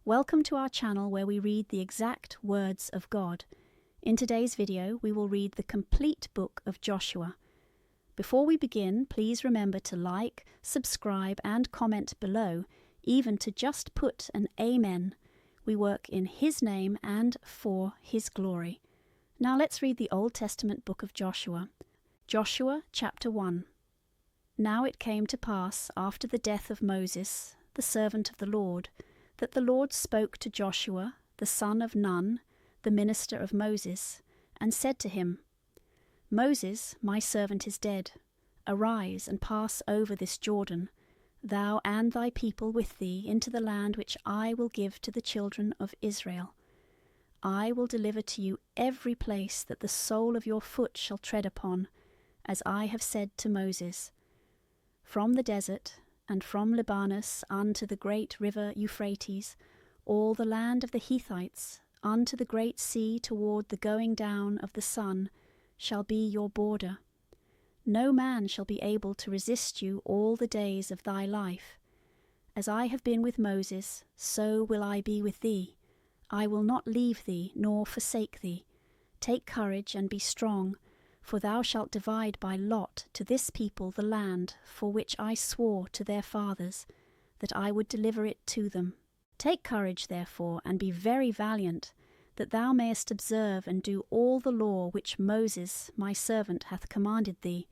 Welcome to our channel where we read the exact words of God. In today's video, we will read the complete book of Joshua. Before we begin, please remember to like, subscribe and comment below, even to just put an amen. We work in His name and for His glory. Now let's read the Old Testament book of Joshua. Joshua chapter 1. Now it came to pass after the death of Moses, the servant of the Lord, that the Lord spoke to Joshua, the son of Nun, the minister of Moses, and said to him, Moses, my servant, is dead. Arise and pass over this Jordan, thou and thy people with thee, into the land which I will give to the children of Israel. I will deliver to you every place that the sole of your foot shall tread upon, as I have said to Moses. From the desert, and from Libanus unto the great river Euphrates, all the land of the Hittites, unto the great sea toward the going down of the sun, shall be your border. No man shall be able to resist you all the days of thy life. As I have been with Moses, so will I be with thee. I will not leave thee, nor forsake thee. Take courage and be strong, for thou shalt divide by lot to this people the land for which I swore to their fathers, that I would deliver it to them. Take courage, therefore, and be very valiant, that thou mayest observe and do all the law which Moses my servant hath commanded thee.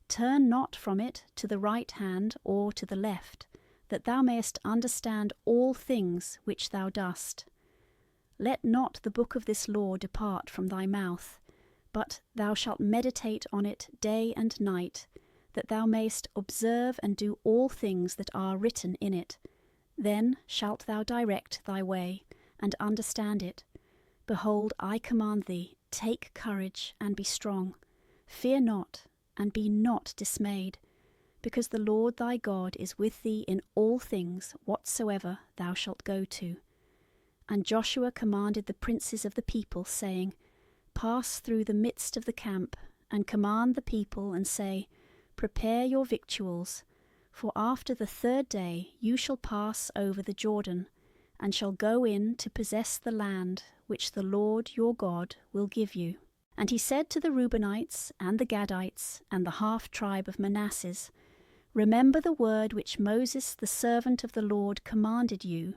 Turn not from it to the right hand or to the left, that thou mayest understand all things which thou dost. Let not the book of this law depart from thy mouth, but thou shalt meditate on it day and night, that thou mayest observe and do all things that are written in it. Then shalt thou direct thy way, and understand it. Behold, I command thee, take courage and be strong. Fear not, and be not dismayed, because the Lord thy God is with thee in all things whatsoever thou shalt go to. And Joshua commanded the princes of the people, saying, Pass through the midst of the camp, and command the people, and say, Prepare your victuals, for after the third day you shall pass over the Jordan, and shall go in to possess the land which the Lord your God will give you. And he said to the Reubenites, and the Gadites, and the half-tribe of Manasseh, Remember the word which Moses the servant of the Lord commanded you,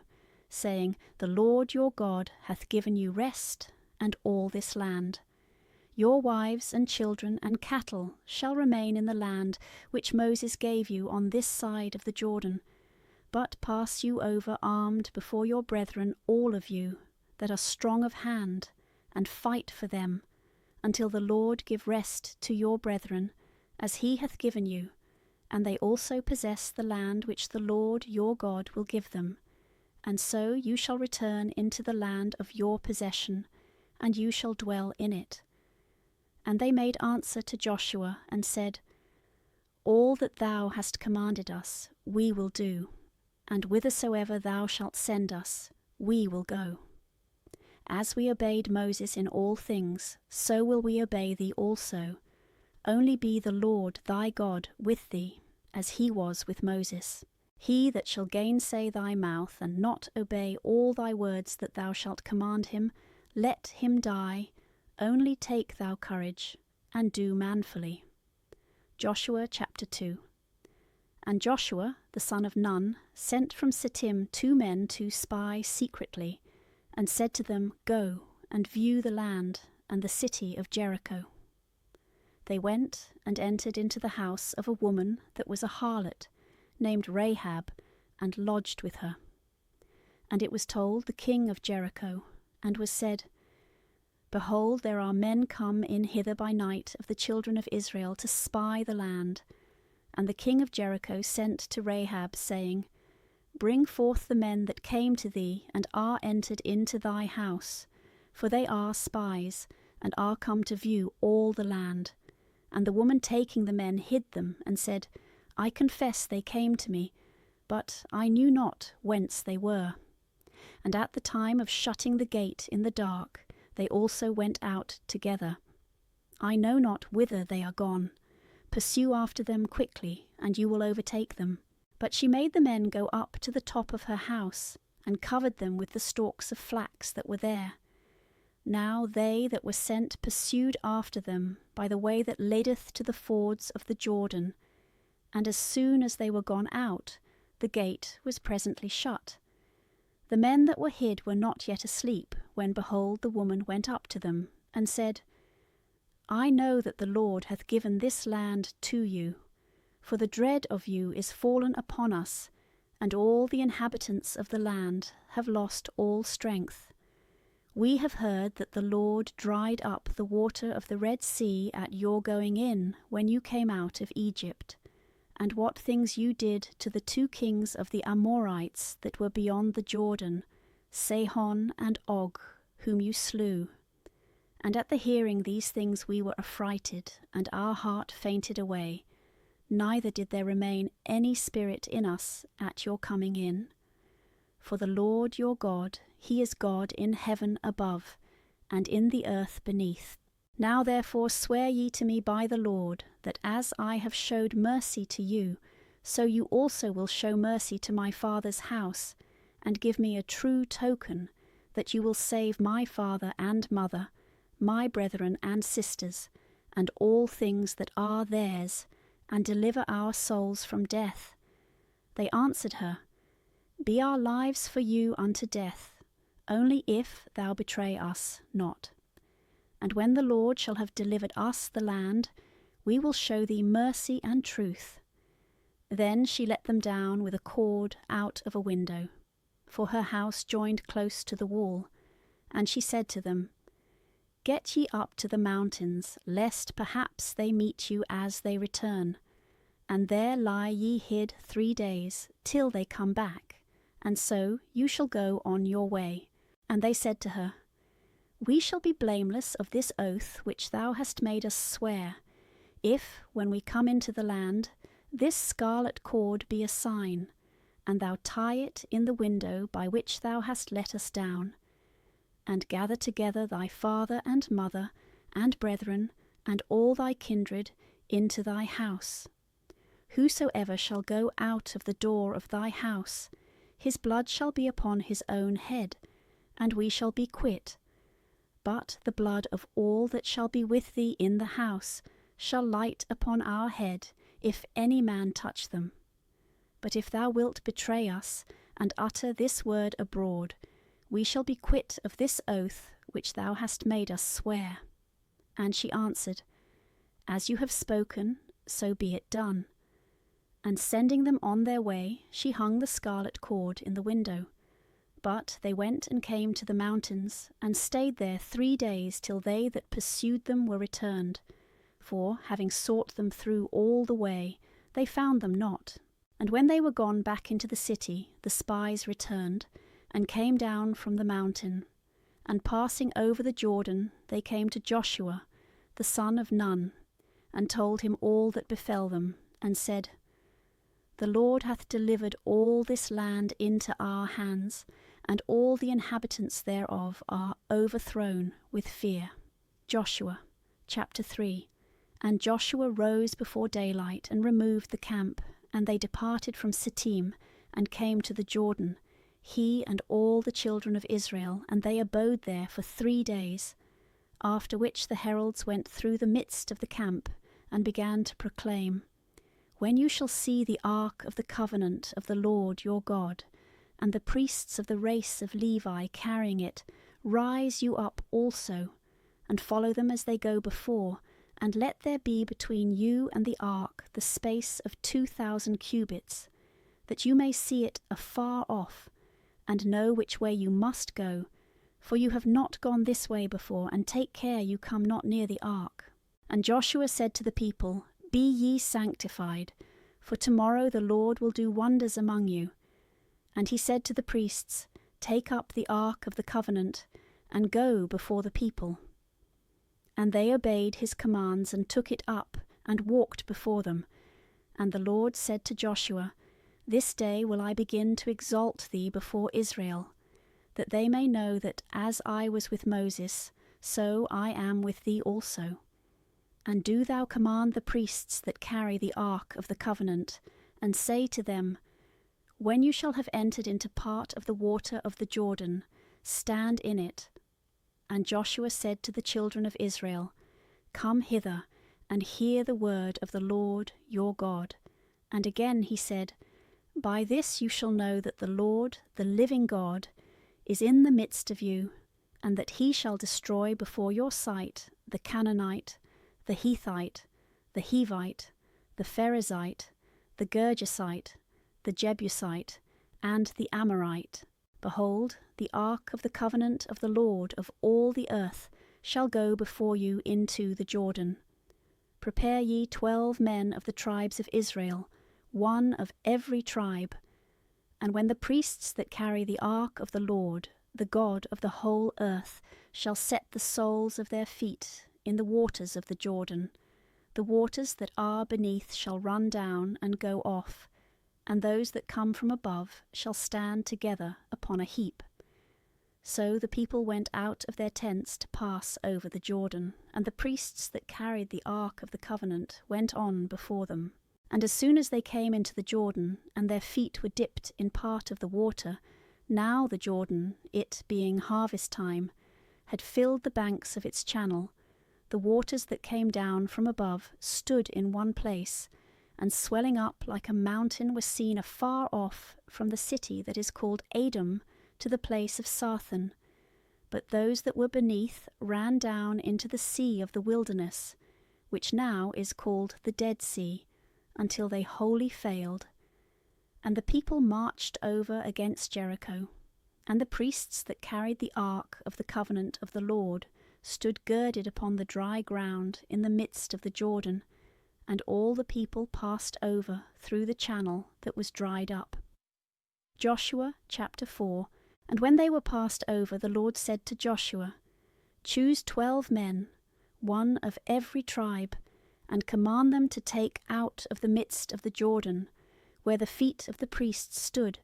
saying, The Lord your God hath given you rest, and all this land. Your wives and children and cattle shall remain in the land which Moses gave you on this side of the Jordan, but pass you over armed before your brethren, all of you that are strong of hand, and fight for them, until the Lord give rest to your brethren, as he hath given you, and they also possess the land which the Lord your God will give them. And so you shall return into the land of your possession, and you shall dwell in it. And they made answer to Joshua, and said, All that thou hast commanded us, we will do, and whithersoever thou shalt send us, we will go. As we obeyed Moses in all things, so will we obey thee also. Only be the Lord thy God with thee, as he was with Moses. He that shall gainsay thy mouth, and not obey all thy words that thou shalt command him, let him die. Only take thou courage, and do manfully. Joshua chapter 2. And Joshua, the son of Nun, sent from Sittim 2 men to spy secretly, and said to them, Go, and view the land, and the city of Jericho. They went, and entered into the house of a woman that was a harlot, named Rahab, and lodged with her. And it was told the king of Jericho, and was said, Behold, there are men come in hither by night of the children of Israel to spy the land. And the king of Jericho sent to Rahab, saying, Bring forth the men that came to thee, and are entered into thy house, for they are spies, and are come to view all the land. And the woman taking the men hid them, and said, I confess they came to me, but I knew not whence they were. And at the time of shutting the gate in the dark, they also went out together. I know not whither they are gone. Pursue after them quickly, and you will overtake them. But she made the men go up to the top of her house, and covered them with the stalks of flax that were there. Now they that were sent pursued after them by the way that leadeth to the fords of the Jordan, and as soon as they were gone out, the gate was presently shut. The men that were hid were not yet asleep, when behold the woman went up to them, and said, I know that the Lord hath given this land to you, for the dread of you is fallen upon us, and all the inhabitants of the land have lost all strength. We have heard that the Lord dried up the water of the Red Sea at your going in when you came out of Egypt, and what things you did to the 2 kings of the Amorites that were beyond the Jordan, Sihon and Og, whom you slew. And at the hearing these things we were affrighted, and our heart fainted away, neither did there remain any spirit in us at your coming in. For the Lord your God, he is God in heaven above, and in the earth beneath. Now therefore swear ye to me by the Lord, that as I have showed mercy to you, so you also will show mercy to my father's house, and give me a true token, that you will save my father and mother, my brethren and sisters, and all things that are theirs, and deliver our souls from death. They answered her, Be our lives for you unto death, only if thou betray us not. And when the Lord shall have delivered us the land, we will show thee mercy and truth. Then she let them down with a cord out of a window, for her house joined close to the wall. And she said to them, Get ye up to the mountains, lest perhaps they meet you as they return. And there lie ye hid 3 days, till they come back, and so you shall go on your way. And they said to her, We shall be blameless of this oath which thou hast made us swear, if, when we come into the land, this scarlet cord be a sign, and thou tie it in the window by which thou hast let us down, and gather together thy father and mother, and brethren, and all thy kindred, into thy house. Whosoever shall go out of the door of thy house, his blood shall be upon his own head, and we shall be quit. But the blood of all that shall be with thee in the house shall light upon our head, if any man touch them. But if thou wilt betray us, and utter this word abroad, we shall be quit of this oath which thou hast made us swear. And she answered, As you have spoken, so be it done. And sending them on their way, she hung the scarlet cord in the window. But they went and came to the mountains, and stayed there 3 days, till they that pursued them were returned. For, having sought them through all the way, they found them not. And when they were gone back into the city, the spies returned, and came down from the mountain. And passing over the Jordan, they came to Joshua, the son of Nun, and told him all that befell them, and said, The Lord hath delivered all this land into our hands, and all the inhabitants thereof are overthrown with fear. Joshua, chapter 3. And Joshua rose before daylight, and removed the camp, and they departed from Sittim, and came to the Jordan, he and all the children of Israel, and they abode there for 3 days. After which the heralds went through the midst of the camp, and began to proclaim, When you shall see the ark of the covenant of the Lord your God, and the priests of the race of Levi carrying it, rise you up also, and follow them as they go before, and let there be between you and the ark the space of 2,000 cubits, that you may see it afar off, and know which way you must go, for you have not gone this way before, and take care you come not near the ark. And Joshua said to the people, Be ye sanctified, for tomorrow the Lord will do wonders among you. And he said to the priests, Take up the ark of the covenant, and go before the people. And they obeyed his commands, and took it up, and walked before them. And the Lord said to Joshua, This day will I begin to exalt thee before Israel, that they may know that as I was with Moses, so I am with thee also. And do thou command the priests that carry the ark of the covenant, and say to them, When you shall have entered into part of the water of the Jordan, stand in it. And Joshua said to the children of Israel, Come hither, and hear the word of the Lord your God. And again he said, By this you shall know that the Lord, the living God, is in the midst of you, and that he shall destroy before your sight the Canaanite, the Hethite, the Hivite, the Perizzite, the Gergesite, the Jebusite, and the Amorite. Behold, the ark of the covenant of the Lord of all the earth shall go before you into the Jordan. Prepare ye 12 men of the tribes of Israel, one of every tribe. And when the priests that carry the ark of the Lord, the God of the whole earth, shall set the soles of their feet in the waters of the Jordan, the waters that are beneath shall run down and go off, and those that come from above shall stand together upon a heap. So the people went out of their tents to pass over the Jordan, and the priests that carried the ark of the covenant went on before them. And as soon as they came into the Jordan, and their feet were dipped in part of the water, now the Jordan, it being harvest time, had filled the banks of its channel, the waters that came down from above stood in one place, and swelling up like a mountain was seen afar off from the city that is called Adam to the place of Sarthan. But those that were beneath ran down into the sea of the wilderness, which now is called the Dead Sea, until they wholly failed. And the people marched over against Jericho, and the priests that carried the ark of the covenant of the Lord stood girded upon the dry ground in the midst of the Jordan, and all the people passed over through the channel that was dried up. Joshua chapter 4. And when they were passed over, the Lord said to Joshua, Choose 12 men, one of every tribe, and command them to take out of the midst of the Jordan, where the feet of the priests stood,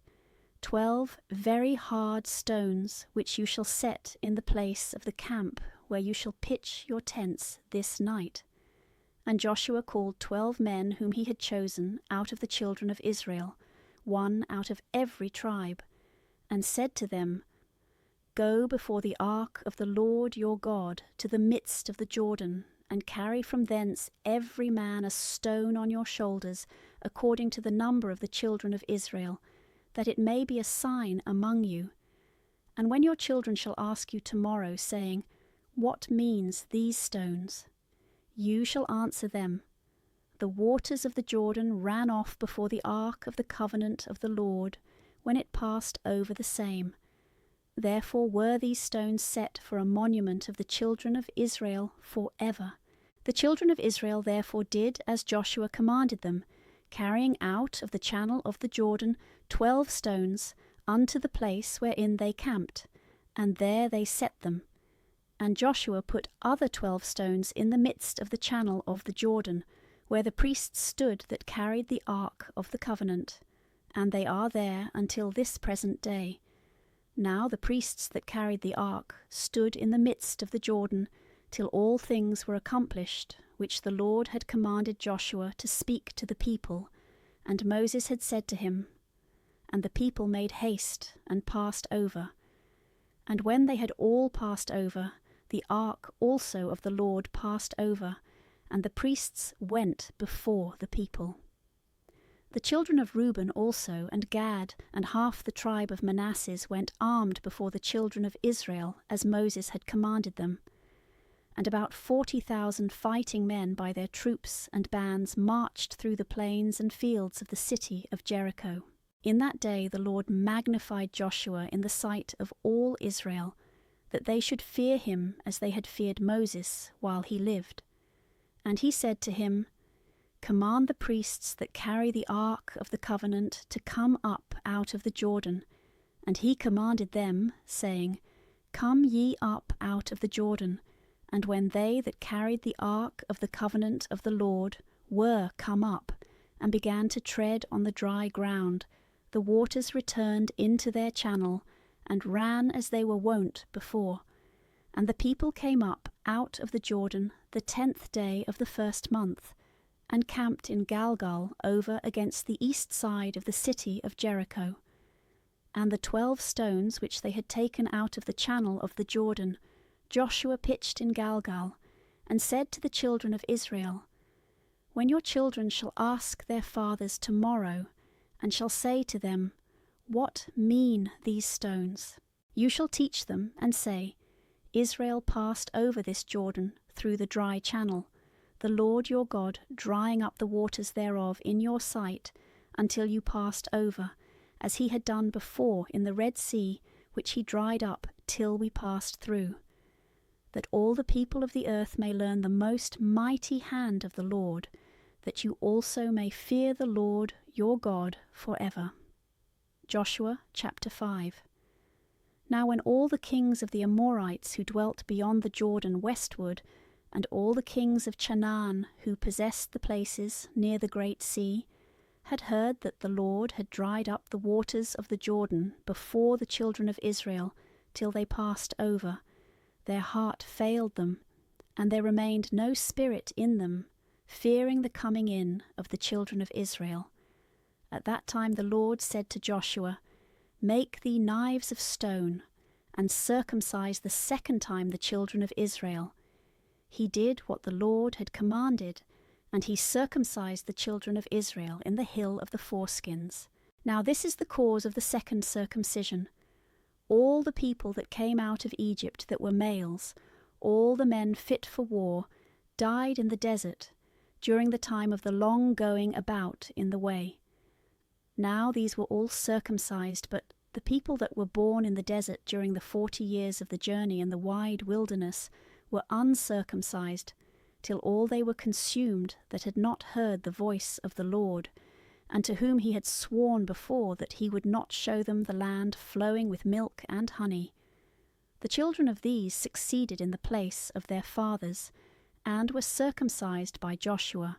12 very hard stones, which you shall set in the place of the camp where you shall pitch your tents this night. And Joshua called 12 men whom he had chosen out of the children of Israel, one out of every tribe, and said to them, Go before the ark of the Lord your God to the midst of the Jordan, and carry from thence every man a stone on your shoulders, according to the number of the children of Israel, that it may be a sign among you. And when your children shall ask you tomorrow, saying, What means these stones? You shall answer them, The waters of the Jordan ran off before the ark of the covenant of the Lord, when it passed over the same. Therefore were these stones set for a monument of the children of Israel for ever. The children of Israel therefore did as Joshua commanded them, carrying out of the channel of the Jordan 12 stones unto the place wherein they camped, and there they set them. And Joshua put other 12 stones in the midst of the channel of the Jordan, where the priests stood that carried the ark of the covenant, and they are there until this present day. Now the priests that carried the ark stood in the midst of the Jordan, till all things were accomplished, which the Lord had commanded Joshua to speak to the people. And Moses had said to him, And the people made haste, and passed over. And when they had all passed over, the ark also of the Lord passed over, and the priests went before the people. The children of Reuben also, and Gad, and half the tribe of Manasseh went armed before the children of Israel, as Moses had commanded them. And about 40,000 fighting men by their troops and bands marched through the plains and fields of the city of Jericho. In that day the Lord magnified Joshua in the sight of all Israel, that they should fear him as they had feared Moses while he lived. And he said to him, Command the priests that carry the ark of the covenant to come up out of the Jordan. And he commanded them, saying, Come ye up out of the Jordan. And when they that carried the ark of the covenant of the Lord were come up, and began to tread on the dry ground, the waters returned into their channel, and ran as they were wont before. And the people came up out of the Jordan the 10th day of the first month, and camped in Galgal over against the east side of the city of Jericho. And the 12 stones which they had taken out of the channel of the Jordan, Joshua pitched in Galgal, and said to the children of Israel, When your children shall ask their fathers tomorrow, and shall say to them, What mean these stones? You shall teach them, and say, Israel passed over this Jordan through the dry channel, the Lord your God drying up the waters thereof in your sight, until you passed over, as he had done before in the Red Sea, which he dried up till we passed through, that all the people of the earth may learn the most mighty hand of the Lord, that you also may fear the Lord your God forever. Joshua chapter 5. Now when all the kings of the Amorites who dwelt beyond the Jordan westward, and all the kings of Canaan who possessed the places near the great sea, had heard that the Lord had dried up the waters of the Jordan before the children of Israel till they passed over, their heart failed them, and there remained no spirit in them, fearing the coming in of the children of Israel. At that time the Lord said to Joshua, Make thee knives of stone, and circumcise the second time the children of Israel. He did what the Lord had commanded, and he circumcised the children of Israel in the hill of the foreskins. Now this is the cause of the second circumcision. All the people that came out of Egypt that were males, all the men fit for war, died in the desert, during the time of the long going about in the way. Now these were all circumcised, but the people that were born in the desert during the 40 years of the journey in the wide wilderness were uncircumcised, till all they were consumed that had not heard the voice of the Lord, and to whom he had sworn before that he would not show them the land flowing with milk and honey. The children of these succeeded in the place of their fathers, and were circumcised by Joshua,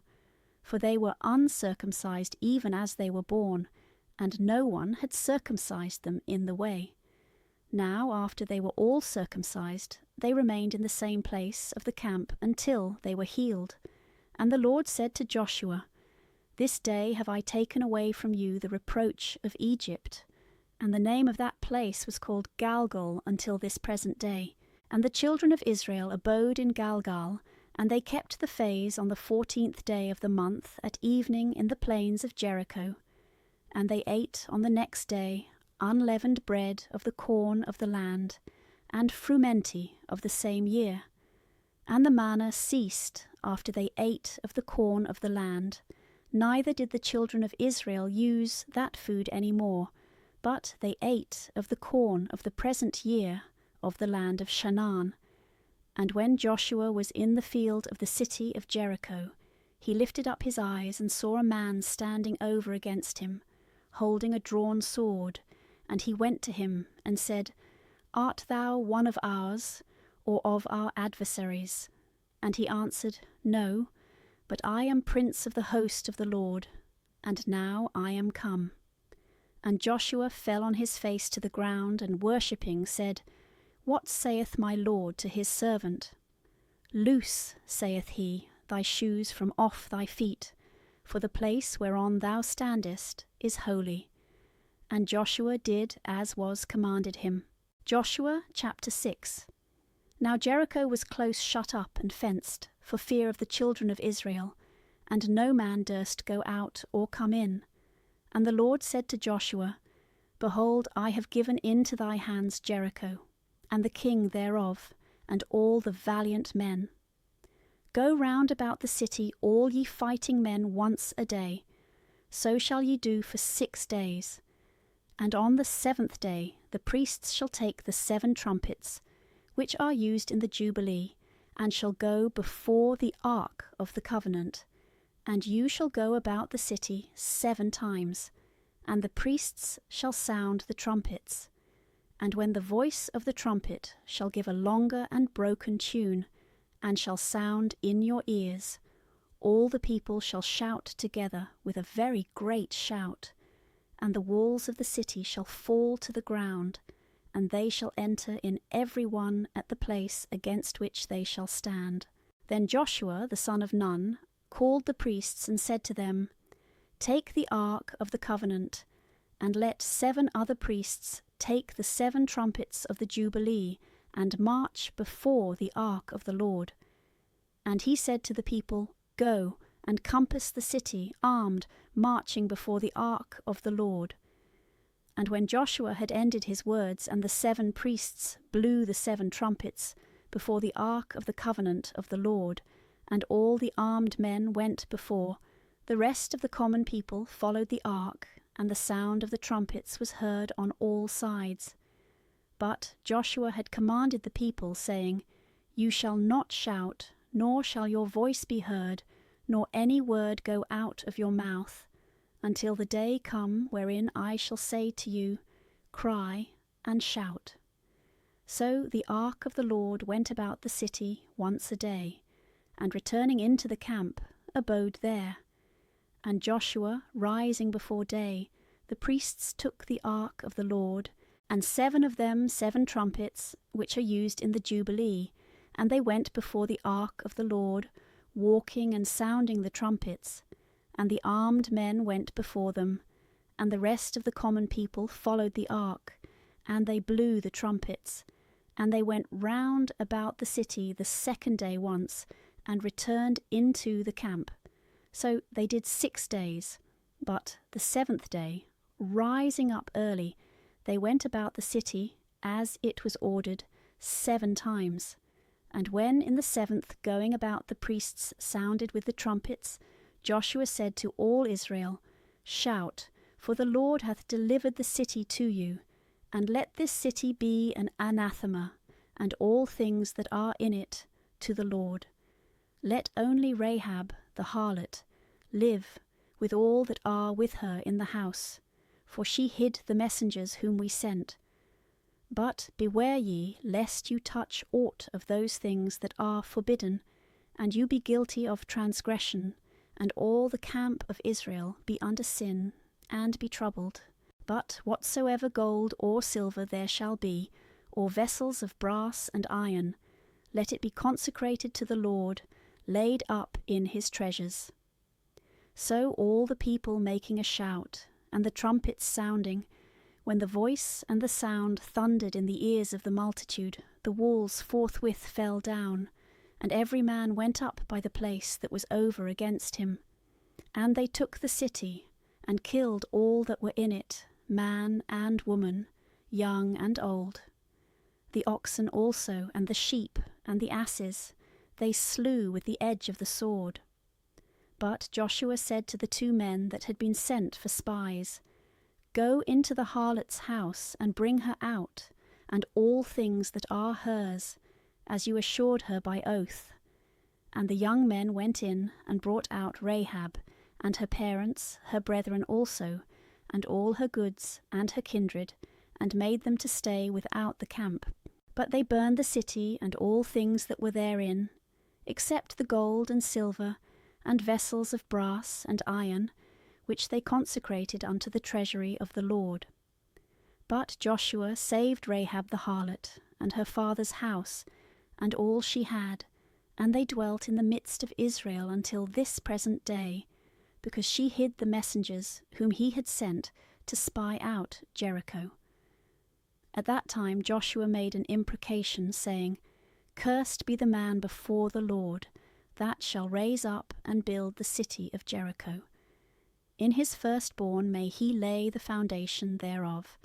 for they were uncircumcised even as they were born, and no one had circumcised them in the way. Now after they were all circumcised, they remained in the same place of the camp until they were healed. And the Lord said to Joshua, This day have I taken away from you the reproach of Egypt. And the name of that place was called Galgal until this present day. And the children of Israel abode in Galgal, and they kept the phase on the 14th day of the month at evening in the plains of Jericho. And they ate on the next day unleavened bread of the corn of the land, and frumenti of the same year. And the manna ceased after they ate of the corn of the land, neither did the children of Israel use that food any more, but they ate of the corn of the present year of the land of Canaan. And when Joshua was in the field of the city of Jericho, he lifted up his eyes and saw a man standing over against him, holding a drawn sword, and he went to him and said, Art thou one of ours, or of our adversaries? And he answered, No, but I am prince of the host of the Lord, and now I am come. And Joshua fell on his face to the ground, and worshipping said, What saith my Lord to his servant? Loose, saith he, thy shoes from off thy feet, for the place whereon thou standest is holy. And Joshua did as was commanded him. Joshua chapter 6. Now Jericho was close shut up and fenced, for fear of the children of Israel, and no man durst go out or come in. And the Lord said to Joshua, Behold, I have given into thy hands Jericho, and the king thereof, and all the valiant men. Go round about the city all ye fighting men once a day. So shall ye do for 6 days. And on the 7th day the priests shall take the 7 trumpets, which are used in the Jubilee, and shall go before the ark of the covenant. And you shall go about the city 7 times, and the priests shall sound the trumpets. And when the voice of the trumpet shall give a longer and broken tune, and shall sound in your ears, all the people shall shout together with a very great shout, and the walls of the city shall fall to the ground, and they shall enter in every one at the place against which they shall stand. Then Joshua the son of Nun called the priests and said to them, "Take the ark of the covenant, and let 7 other priests take the 7 trumpets of the Jubilee, and march before the ark of the Lord." And he said to the people, "Go and compass the city, armed, marching before the ark of the Lord." And when Joshua had ended his words, and the 7 priests blew the 7 trumpets before the ark of the covenant of the Lord, and all the armed men went before, the rest of the common people followed the ark, and the sound of the trumpets was heard on all sides. But Joshua had commanded the people, saying, "You shall not shout, nor shall your voice be heard, nor any word go out of your mouth, until the day come wherein I shall say to you, Cry and shout." So the ark of the Lord went about the city once a day, and returning into the camp, abode there. And Joshua, rising before day, the priests took the ark of the Lord, and 7 of them 7 trumpets, which are used in the Jubilee, and they went before the ark of the Lord, walking and sounding the trumpets. And the armed men went before them, and the rest of the common people followed the ark, and they blew the trumpets. And they went round about the city the 2nd day once, and returned into the camp. So they did 6 days. But the 7th day, rising up early, they went about the city, as it was ordered, 7 times. And when in the 7th going about the priests sounded with the trumpets, Joshua said to all Israel, "Shout, for the Lord hath delivered the city to you, and let this city be an anathema, and all things that are in it, to the Lord. Let only Rahab the harlot live, with all that are with her in the house, for she hid the messengers whom we sent. But beware ye, lest you touch aught of those things that are forbidden, and you be guilty of transgression, and all the camp of Israel be under sin, and be troubled. But whatsoever gold or silver there shall be, or vessels of brass and iron, let it be consecrated to the Lord, laid up in his treasures." So all the people making a shout, and the trumpets sounding, when the voice and the sound thundered in the ears of the multitude, the walls forthwith fell down, and every man went up by the place that was over against him. And they took the city, and killed all that were in it, man and woman, young and old. The oxen also, and the sheep, and the asses, they slew with the edge of the sword. But Joshua said to the 2 men that had been sent for spies, "Go into the harlot's house, and bring her out, and all things that are hers, as you assured her by oath." And the young men went in, and brought out Rahab, and her parents, her brethren also, and all her goods, and her kindred, and made them to stay without the camp. But they burned the city, and all things that were therein, except the gold and silver, and vessels of brass and iron, which they consecrated unto the treasury of the Lord. But Joshua saved Rahab the harlot, and her father's house, and all she had, and they dwelt in the midst of Israel until this present day, because she hid the messengers whom he had sent to spy out Jericho. At that time Joshua made an imprecation, saying, "Cursed be the man before the Lord, that shall raise up and build the city of Jericho. In his firstborn may he lay the foundation thereof,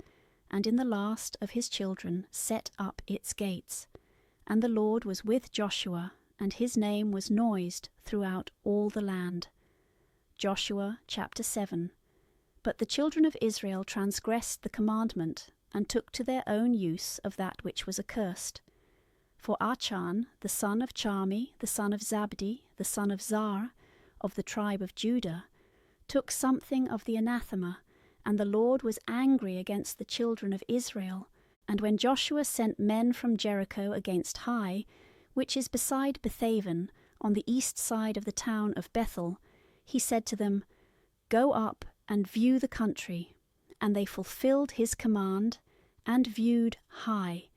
and in the last of his children set up its gates." And the Lord was with Joshua, and his name was noised throughout all the land. Joshua chapter 7. But the children of Israel transgressed the commandment, and took to their own use of that which was accursed. For Achan, the son of Charmi, the son of Zabdi, the son of Zar, of the tribe of Judah, took something of the anathema, and the Lord was angry against the children of Israel. And when Joshua sent men from Jericho against Hai, which is beside Bethaven, on the east side of the town of Bethel, he said to them, "Go up and view the country." And they fulfilled his command, and viewed Hai.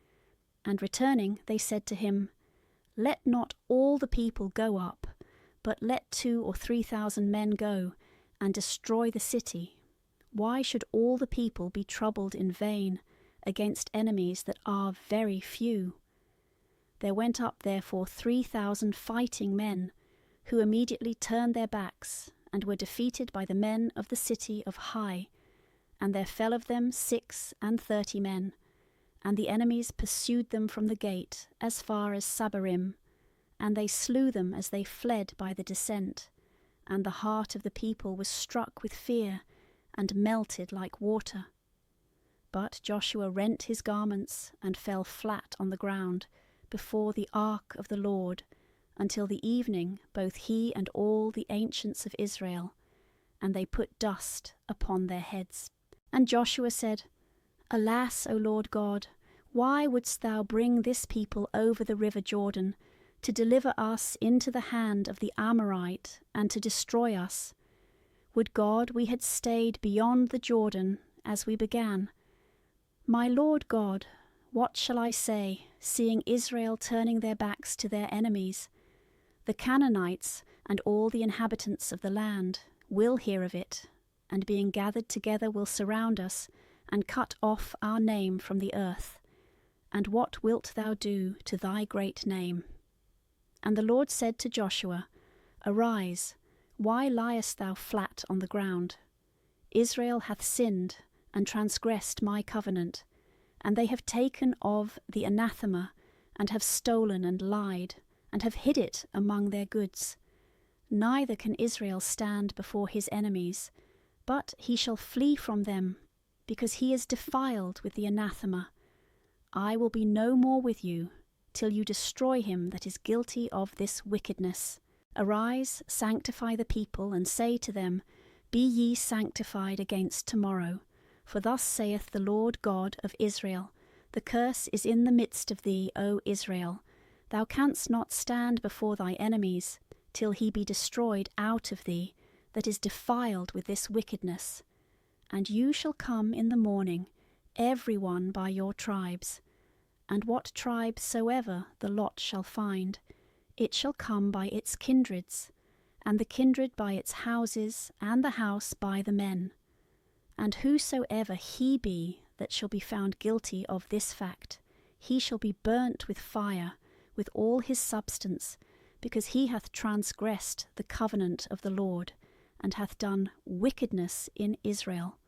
And returning, they said to him, "Let not all the people go up, but let 2,000 or 3,000 men go, and destroy the city. Why should all the people be troubled in vain against enemies that are very few? There went up therefore 3,000 fighting men, who immediately turned their backs, and were defeated by the men of the city of Hai, and there fell of them 36 men, and the enemies pursued them from the gate as far as Sabarim, and they slew them as they fled by the descent, and the heart of the people was struck with fear, and melted like water. But Joshua rent his garments, and fell flat on the ground, before the ark of the Lord, until the evening, both he and all the ancients of Israel, and they put dust upon their heads. And Joshua said, Alas, O Lord God, why wouldst thou bring this people over the river Jordan, to deliver us into the hand of the Amorite, and to destroy us? Would God we had stayed beyond the Jordan, as we began. My Lord God, what shall I say, seeing Israel turning their backs to their enemies? The Canaanites and all the inhabitants of the land will hear of it, and being gathered together will surround us, and cut off our name from the earth. And what wilt thou do to thy great name? And the Lord said to Joshua, Arise, why liest thou flat on the ground? Israel hath sinned, and transgressed my covenant, and they have taken of the anathema, and have stolen and lied, and have hid it among their goods. Neither can Israel stand before his enemies, but he shall flee from them, because he is defiled with the anathema. I will be no more with you, till you destroy him that is guilty of this wickedness. Arise, sanctify the people, and say to them, Be ye sanctified against tomorrow. For thus saith the Lord God of Israel, The curse is in the midst of thee, O Israel. Thou canst not stand before thy enemies, till he be destroyed out of thee, that is defiled with this wickedness. And you shall come in the morning, every one by your tribes. And what tribe soever the lot shall find, it shall come by its kindreds, and the kindred by its houses, and the house by the men. And whosoever he be that shall be found guilty of this fact, he shall be burnt with fire, with all his substance, because he hath transgressed the covenant of the Lord, and hath done wickedness in Israel.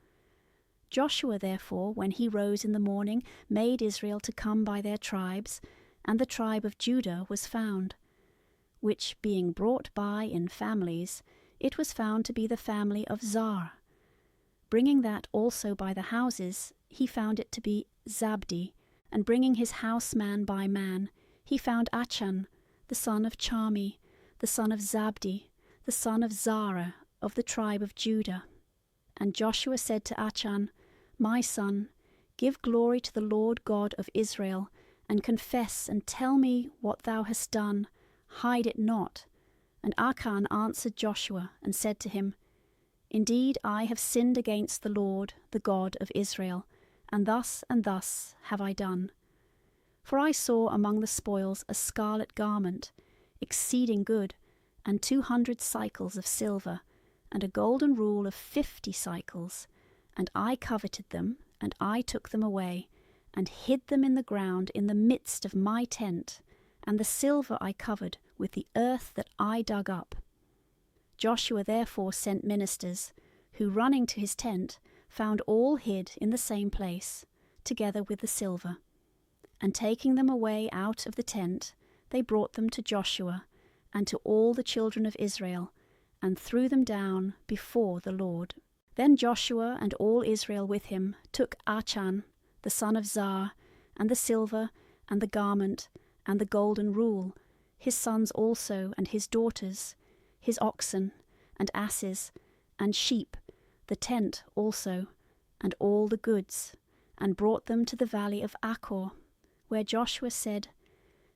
Joshua therefore, when he rose in the morning, made Israel to come by their tribes, and the tribe of Judah was found, which being brought by in families, it was found to be the family of Zar. Bringing that also by the houses, he found it to be Zabdi, and bringing his houseman by man, he found Achan, the son of Charmi, the son of Zabdi, the son of Zara, of the tribe of Judah. And Joshua said to Achan, My son, give glory to the Lord God of Israel, and confess and tell me what thou hast done, hide it not. And Achan answered Joshua, and said to him, Indeed I have sinned against the Lord, the God of Israel, and thus have I done. For I saw among the spoils a scarlet garment, exceeding good, and 200 cycles of silver, and a golden rule of 50 cycles, and I coveted them, and I took them away, and hid them in the ground in the midst of my tent, and the silver I covered with the earth that I dug up. Joshua therefore sent ministers, who running to his tent, found all hid in the same place, together with the silver. And taking them away out of the tent, they brought them to Joshua, and to all the children of Israel, and threw them down before the Lord. Then Joshua and all Israel with him took Achan, the son of Zar, and the silver, and the garment, and the golden rule, his sons also, and his daughters, his oxen, and asses, and sheep, the tent also, and all the goods, and brought them to the valley of Achor, where Joshua said,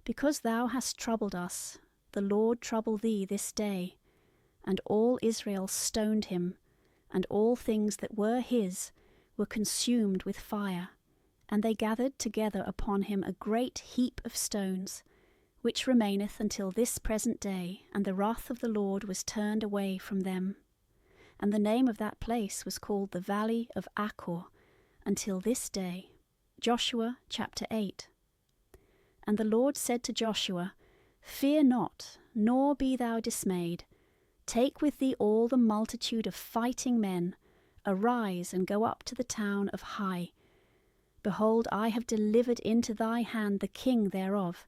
Because thou hast troubled us, the Lord trouble thee this day. And all Israel stoned him, and all things that were his were consumed with fire, and they gathered together upon him a great heap of stones, which remaineth until this present day, and the wrath of the Lord was turned away from them. And the name of that place was called the Valley of Achor, until this day. Joshua chapter 8. And the Lord said to Joshua, Fear not, nor be thou dismayed. Take with thee all the multitude of fighting men. Arise and go up to the town of Hai. Behold, I have delivered into thy hand the king thereof,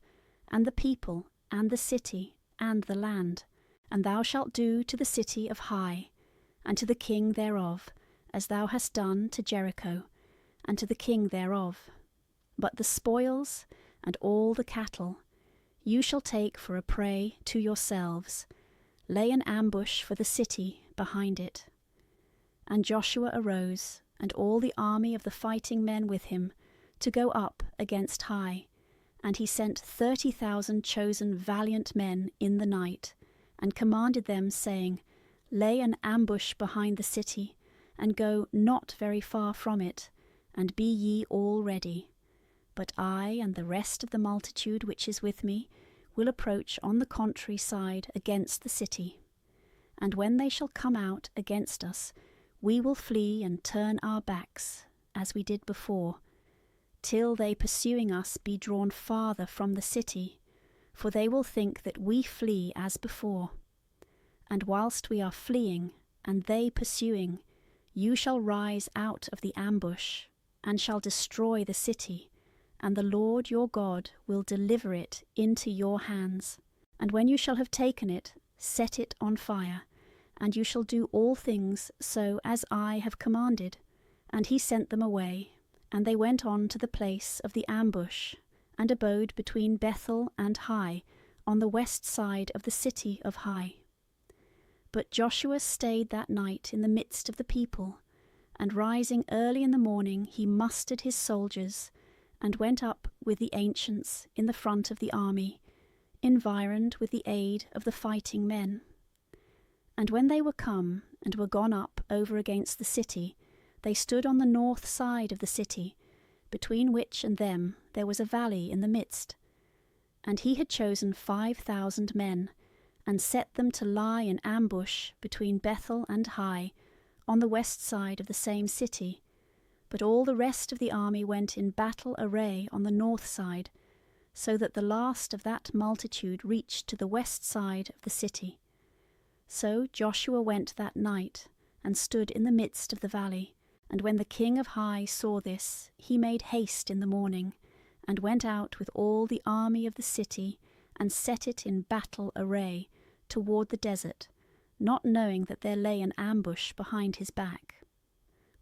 and the people, and the city, and the land. And thou shalt do to the city of Hai, and to the king thereof, as thou hast done to Jericho, and to the king thereof. But the spoils, and all the cattle, you shall take for a prey to yourselves. Lay an ambush for the city behind it. And Joshua arose, and all the army of the fighting men with him, to go up against Hai. And he sent 30,000 chosen valiant men in the night, and commanded them, saying, Lay an ambush behind the city, and go not very far from it, and be ye all ready. But I and the rest of the multitude which is with me will approach on the contrary side against the city. And when they shall come out against us, we will flee and turn our backs, as we did before, till they pursuing us be drawn farther from the city, for they will think that we flee as before. And whilst we are fleeing, and they pursuing, you shall rise out of the ambush, and shall destroy the city, and the Lord your God will deliver it into your hands. And when you shall have taken it, set it on fire, and you shall do all things so as I have commanded. And he sent them away, and they went on to the place of the ambush, and abode between Bethel and Hai, on the west side of the city of Hai. But Joshua stayed that night in the midst of the people, and rising early in the morning he mustered his soldiers, and went up with the ancients in the front of the army, environed with the aid of the fighting men. And when they were come, and were gone up over against the city, they stood on the north side of the city, between which and them there was a valley in the midst. And he had chosen 5,000 men, and set them to lie in ambush between Bethel and Hai, on the west side of the same city. But all the rest of the army went in battle array on the north side, so that the last of that multitude reached to the west side of the city. So Joshua went that night, and stood in the midst of the valley. And when the king of Hai saw this, he made haste in the morning, and went out with all the army of the city, and set it in battle array toward the desert, not knowing that there lay an ambush behind his back.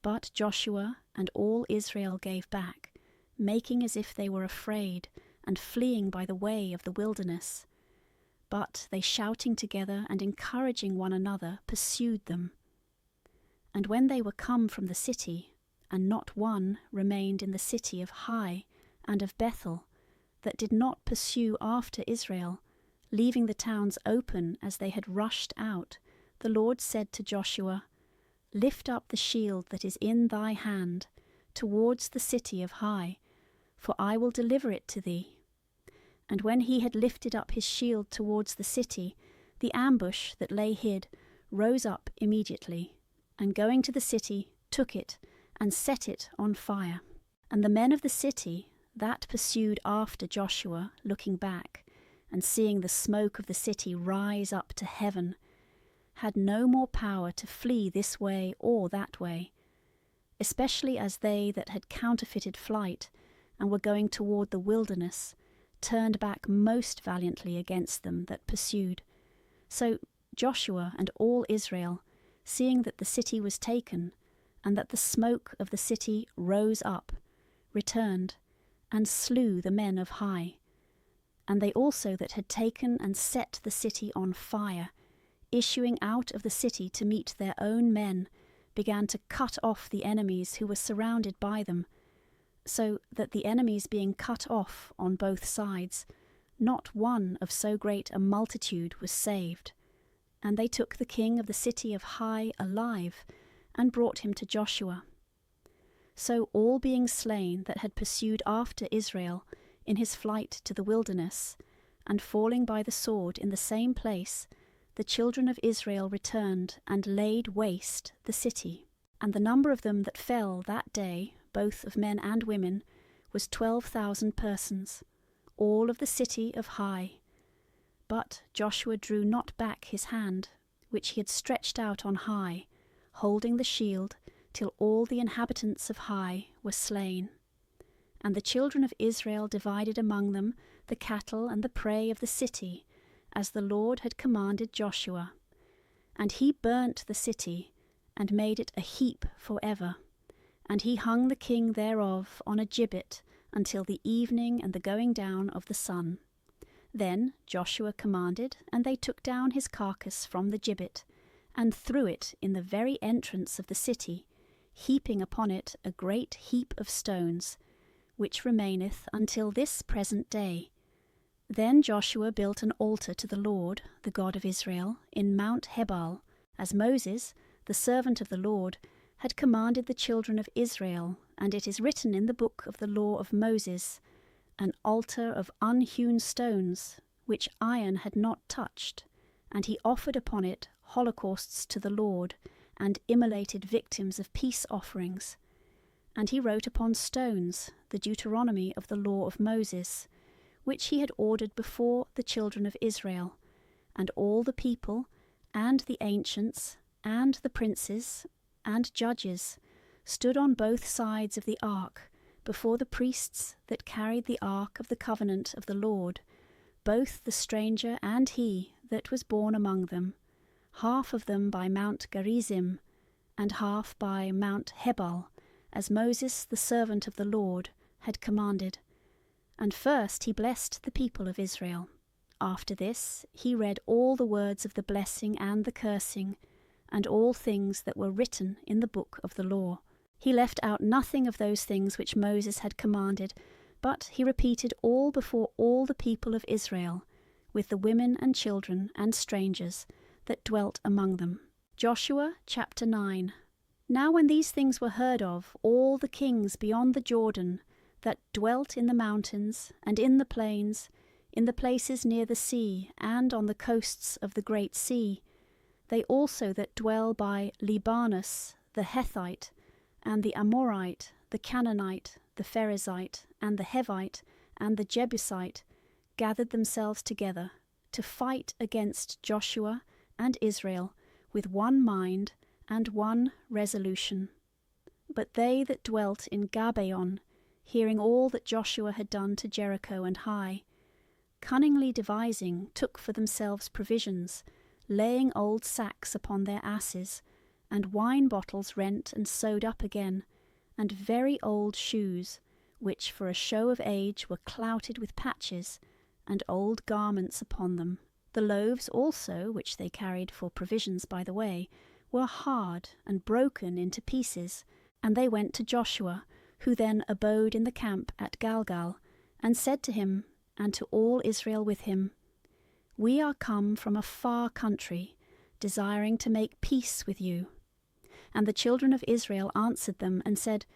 But Joshua and all Israel gave back, making as if they were afraid, and fleeing by the way of the wilderness. But they, shouting together and encouraging one another, pursued them. And when they were come from the city, and not one remained in the city of Hai and of Bethel, that did not pursue after Israel, leaving the towns open as they had rushed out, the Lord said to Joshua, Lift up the shield that is in thy hand towards the city of Hai, for I will deliver it to thee. And when he had lifted up his shield towards the city, the ambush that lay hid rose up immediately, and going to the city, took it, and set it on fire. And the men of the city that pursued after Joshua, looking back, and seeing the smoke of the city rise up to heaven, had no more power to flee this way or that way, especially as they that had counterfeited flight, and were going toward the wilderness, turned back most valiantly against them that pursued. So Joshua and all Israel, seeing that the city was taken, and that the smoke of the city rose up, returned, and slew the men of Hai. And they also that had taken and set the city on fire, issuing out of the city to meet their own men, began to cut off the enemies who were surrounded by them, so that the enemies being cut off on both sides, not one of so great a multitude was saved. And they took the king of the city of Hai alive, and brought him to Joshua. So all being slain that had pursued after Israel in his flight to the wilderness, and falling by the sword in the same place, the children of Israel returned and laid waste the city. And the number of them that fell that day, both of men and women, was 12,000 persons, all of the city of Hai. But Joshua drew not back his hand, which he had stretched out on high, holding the shield, till all the inhabitants of Hai were slain. And the children of Israel divided among them the cattle and the prey of the city, as the Lord had commanded Joshua. And he burnt the city, and made it a heap for ever. And he hung the king thereof on a gibbet until the evening and the going down of the sun. Then Joshua commanded, and they took down his carcass from the gibbet, and threw it in the very entrance of the city, heaping upon it a great heap of stones, which remaineth until this present day. Then Joshua built an altar to the Lord, the God of Israel, in Mount Hebal, as Moses, the servant of the Lord, had commanded the children of Israel, and it is written in the book of the law of Moses, an altar of unhewn stones, which iron had not touched, and he offered upon it holocausts to the Lord, and immolated victims of peace offerings. And he wrote upon stones the Deuteronomy of the law of Moses, which he had ordered before the children of Israel, and all the people, and the ancients, and the princes, and judges, stood on both sides of the ark, before the priests that carried the ark of the covenant of the Lord, both the stranger and he that was born among them, half of them by Mount Gerizim, and half by Mount Hebal, as Moses the servant of the Lord had commanded. And first he blessed the people of Israel. After this he read all the words of the blessing and the cursing, and all things that were written in the book of the law. He left out nothing of those things which Moses had commanded, but he repeated all before all the people of Israel, with the women and children and strangers that dwelt among them. Joshua chapter 9. Now when these things were heard of, all the kings beyond the Jordan, that dwelt in the mountains, and in the plains, in the places near the sea, and on the coasts of the great sea, they also that dwell by Libanus, the Hethite, and the Amorite, the Canaanite, the Perizzite, and the Hivite, and the Jebusite, gathered themselves together to fight against Joshua and Israel with one mind and one resolution. But they that dwelt in Gabaon, hearing all that Joshua had done to Jericho and Hai, cunningly devising, took for themselves provisions, laying old sacks upon their asses, and wine bottles rent and sewed up again, and very old shoes, which for a show of age were clouted with patches, and old garments upon them. The loaves also, which they carried for provisions by the way, were hard and broken into pieces. And they went to Joshua, who then abode in the camp at Galgal, and said to him, and to all Israel with him, We are come from a far country, desiring to make peace with you. And the children of Israel answered them, and said,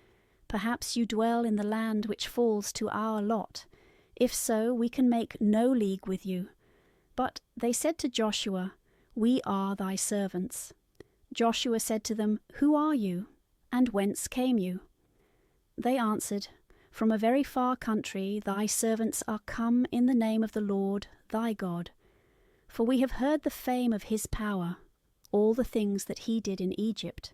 Perhaps you dwell in the land which falls to our lot. If so, we can make no league with you. But they said to Joshua, We are thy servants. Joshua said to them, Who are you, and whence came you? They answered, From a very far country thy servants are come in the name of the Lord thy God. For we have heard the fame of his power, all the things that he did in Egypt.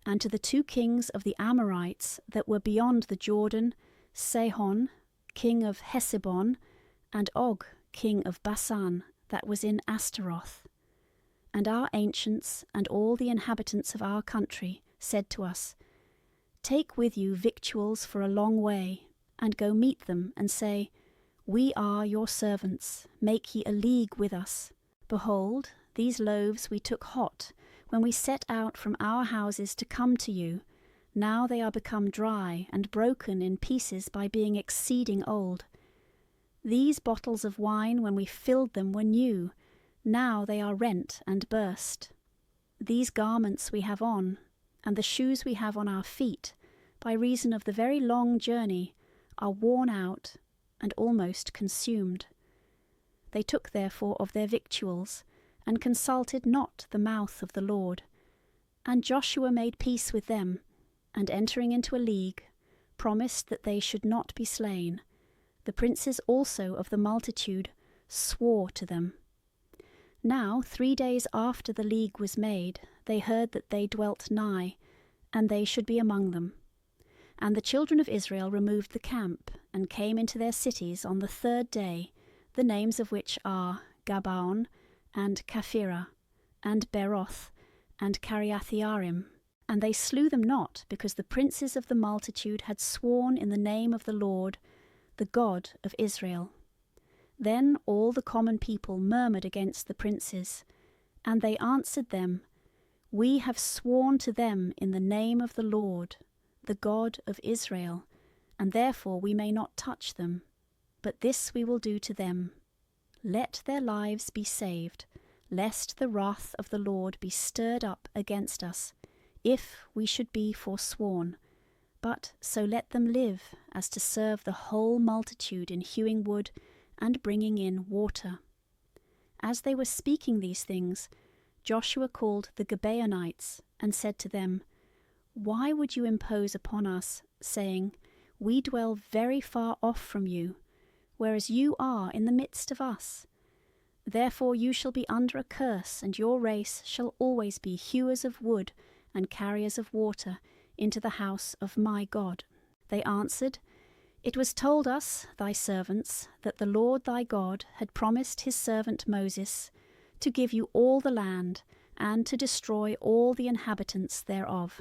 And to the 2 kings of the Amorites that were beyond the Jordan, Sihon, king of Heshbon, and Og, king of Basan, that was in Ashtaroth. And our ancients and all the inhabitants of our country said to us, Take with you victuals for a long way, and go meet them, and say, We are your servants, make ye a league with us. Behold, these loaves we took hot, when we set out from our houses to come to you. Now they are become dry and broken in pieces by being exceeding old. These bottles of wine, when we filled them, were new. Now they are rent and burst. These garments we have on, and the shoes we have on our feet, by reason of the very long journey, are worn out and almost consumed. They took therefore of their victuals, and consulted not the mouth of the Lord. And Joshua made peace with them, and entering into a league, promised that they should not be slain. The princes also of the multitude swore to them. Now 3 days after the league was made, they heard that they dwelt nigh, and they should be among them. And the children of Israel removed the camp, and came into their cities on the 3rd day, the names of which are Gabaon, and Kaphirah, and Beroth, and Kiriathaim. And they slew them not, because the princes of the multitude had sworn in the name of the Lord, the God of Israel. Then all the common people murmured against the princes, and they answered them, We have sworn to them in the name of the Lord, the God of Israel, and therefore we may not touch them. But this we will do to them. Let their lives be saved, lest the wrath of the Lord be stirred up against us, if we should be forsworn. But so let them live, as to serve the whole multitude in hewing wood and bringing in water. As they were speaking these things, Joshua called the Gibeonites, and said to them, Why would you impose upon us, saying, We dwell very far off from you, whereas you are in the midst of us? Therefore you shall be under a curse, and your race shall always be hewers of wood and carriers of water into the house of my God. They answered, It was told us, thy servants, that the Lord thy God had promised his servant Moses to give you all the land, and to destroy all the inhabitants thereof.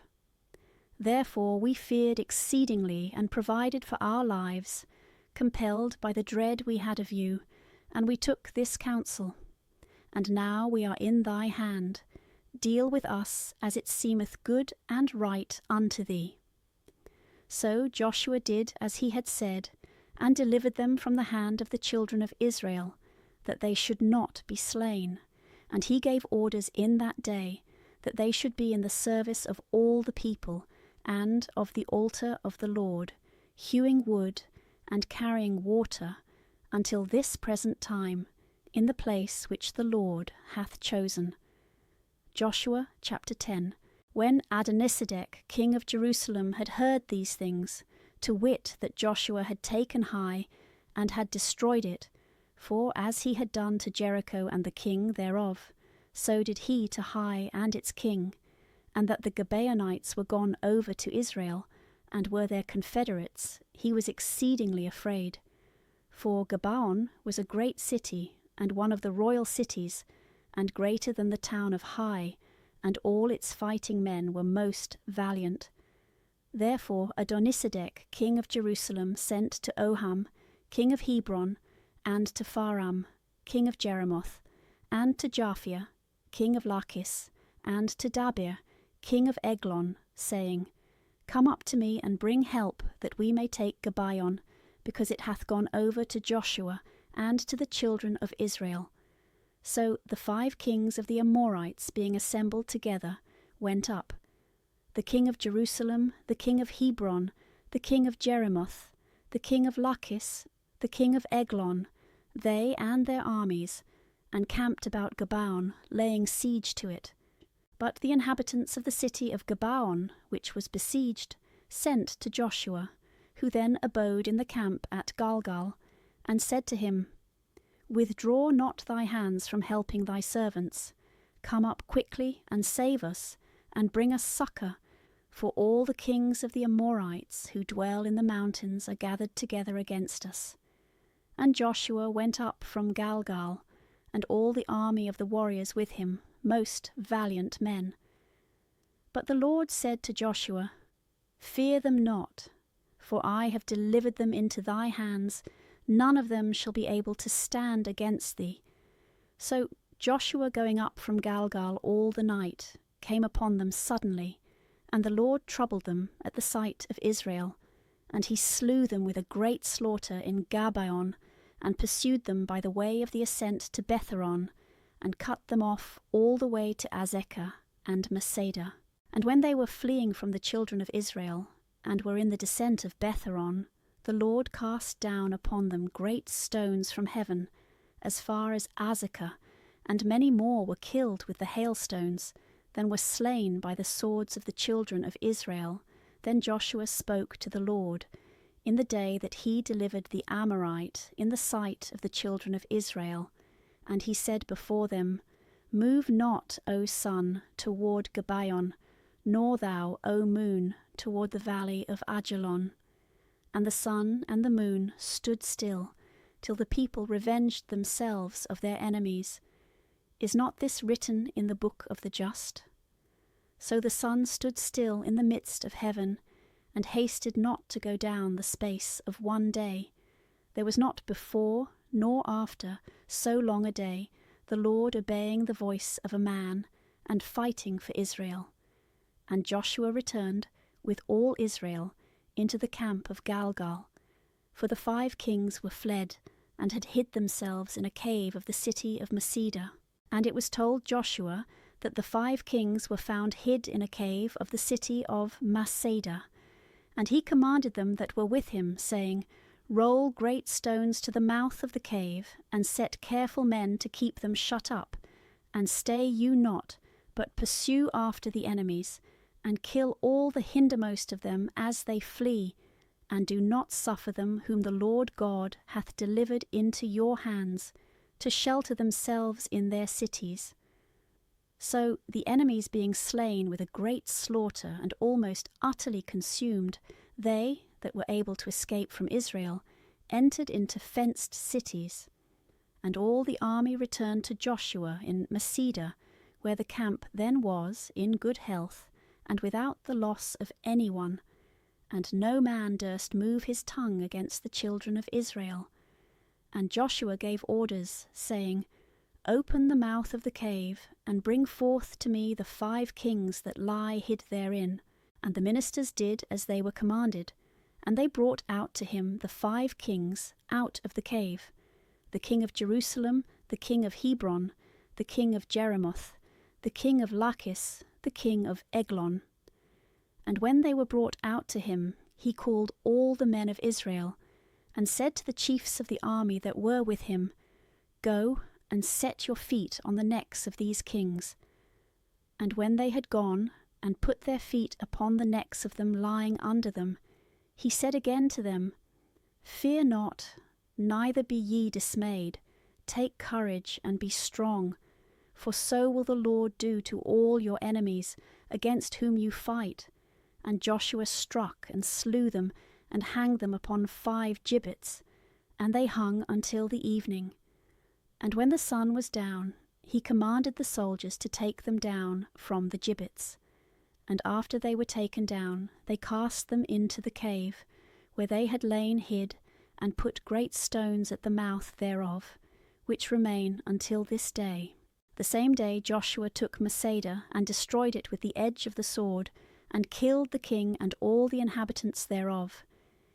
Therefore we feared exceedingly, and provided for our lives, compelled by the dread we had of you, and we took this counsel. And now we are in thy hand. Deal with us as it seemeth good and right unto thee. So Joshua did as he had said, and delivered them from the hand of the children of Israel, that they should not be slain. And he gave orders in that day, that they should be in the service of all the people, and of the altar of the Lord, hewing wood and carrying water, until this present time, in the place which the Lord hath chosen. Joshua chapter 10. When Adonisedek, king of Jerusalem, had heard these things, to wit that Joshua had taken Hai, and had destroyed it, for as he had done to Jericho and the king thereof, so did he to Hai and its king, and that the Gibeonites were gone over to Israel, and were their confederates, he was exceedingly afraid. For Gabaon was a great city, and one of the royal cities, and greater than the town of Hai, and all its fighting men were most valiant. Therefore Adonisedek, king of Jerusalem, sent to Oham, king of Hebron, and to Pharam, king of Jeremoth, and to Japhia, king of Lachish, and to Dabir, king of Eglon, saying, Come up to me and bring help, that we may take Gibeon, because it hath gone over to Joshua and to the children of Israel. So the 5 kings of the Amorites, being assembled together, went up, the king of Jerusalem, the king of Hebron, the king of Jeremoth, the king of Lachish, the king of Eglon, they and their armies, and camped about Gabaon, laying siege to it. But the inhabitants of the city of Gabaon, which was besieged, sent to Joshua, who then abode in the camp at Galgal, and said to him, Withdraw not thy hands from helping thy servants. Come up quickly and save us, and bring us succour, for all the kings of the Amorites who dwell in the mountains are gathered together against us. And Joshua went up from Galgal, and all the army of the warriors with him, most valiant men. But the Lord said to Joshua, Fear them not, for I have delivered them into thy hands. None of them shall be able to stand against thee. So Joshua, going up from Galgal all the night, came upon them suddenly, and the Lord troubled them at the sight of Israel, and he slew them with a great slaughter in Gabaon, and pursued them by the way of the ascent to Betheron, and cut them off all the way to Azekah and Masada. And when they were fleeing from the children of Israel, and were in the descent of Betheron, the Lord cast down upon them great stones from heaven, as far as Azekah, and many more were killed with the hailstones, than were slain by the swords of the children of Israel. Then Joshua spoke to the Lord in the day that he delivered the Amorite in the sight of the children of Israel. And he said before them, Move not, O sun, toward Gibeon, nor thou, O moon, toward the valley of Ajalon. And the sun and the moon stood still, till the people revenged themselves of their enemies. Is not this written in the book of the just? So the sun stood still in the midst of heaven, and hasted not to go down the space of one day. There was not before nor after so long a day, the Lord obeying the voice of a man, and fighting for Israel. And Joshua returned with all Israel into the camp of Galgal, for the 5 kings were fled, and had hid themselves in a cave of the city of Masada. And it was told Joshua that the 5 kings were found hid in a cave of the city of Masada. And he commanded them that were with him, saying, Roll great stones to the mouth of the cave, and set careful men to keep them shut up. And stay you not, but pursue after the enemies, and kill all the hindermost of them as they flee, and do not suffer them whom the Lord God hath delivered into your hands, to shelter themselves in their cities. So the enemies being slain with a great slaughter, and almost utterly consumed, they that were able to escape from Israel entered into fenced cities. And all the army returned to Joshua in Masada, where the camp then was, in good health, and without the loss of any one. And no man durst move his tongue against the children of Israel. And Joshua gave orders, saying, Open the mouth of the cave, and bring forth to me the 5 kings that lie hid therein. And the ministers did as they were commanded, and they brought out to him the 5 kings out of the cave, the king of Jerusalem, the king of Hebron, the king of Jeremoth, the king of Lachish, the king of Eglon. And when they were brought out to him, he called all the men of Israel, and said to the chiefs of the army that were with him, Go and set your feet on the necks of these kings. And when they had gone, and put their feet upon the necks of them lying under them, he said again to them, Fear not, neither be ye dismayed. Take courage, and be strong, for so will the Lord do to all your enemies, against whom you fight. And Joshua struck and slew them, and hanged them upon 5 gibbets, and they hung until the evening. And when the sun was down, he commanded the soldiers to take them down from the gibbets. And after they were taken down, they cast them into the cave, where they had lain hid, and put great stones at the mouth thereof, which remain until this day. The same day Joshua took Masada, and destroyed it with the edge of the sword, and killed the king and all the inhabitants thereof.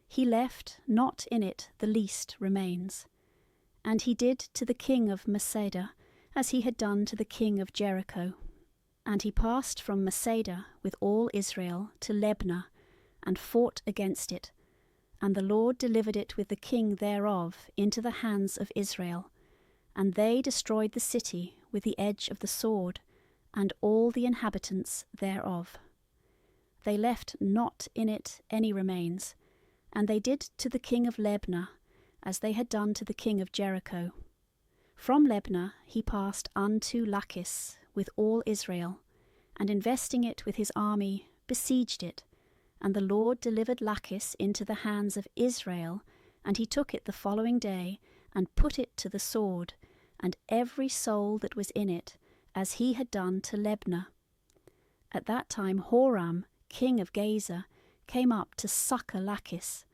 He left not in it the least remains. And he did to the king of Masada, as he had done to the king of Jericho. And he passed from Masada with all Israel to Lebna, and fought against it. And the Lord delivered it with the king thereof into the hands of Israel. And they destroyed the city with the edge of the sword, and all the inhabitants thereof. They left not in it any remains, and they did to the king of Lebna, as they had done to the king of Jericho. From Lebna he passed unto Lachish with all Israel, and investing it with his army, besieged it. And the Lord delivered Lachish into the hands of Israel, and he took it the following day, and put it to the sword, and every soul that was in it, as he had done to Lebna. At that time Horam, king of Gaza, came up to succour Lachish,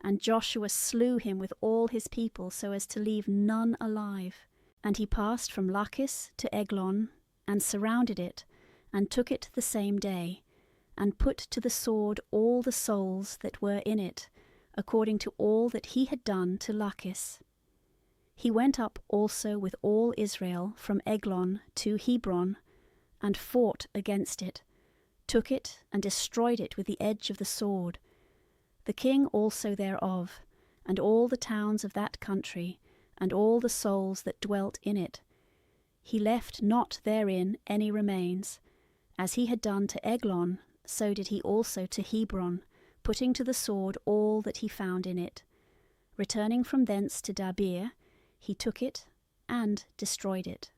and Joshua slew him with all his people, so as to leave none alive. And he passed from Lachish to Eglon, and surrounded it, and took it the same day, and put to the sword all the souls that were in it, according to all that he had done to Lachish. He went up also with all Israel from Eglon to Hebron, and fought against it, took it, and destroyed it with the edge of the sword. The king also thereof, and all the towns of that country, and all the souls that dwelt in it. He left not therein any remains. As he had done to Eglon, so did he also to Hebron, putting to the sword all that he found in it. Returning from thence to Debir, he took it and destroyed it.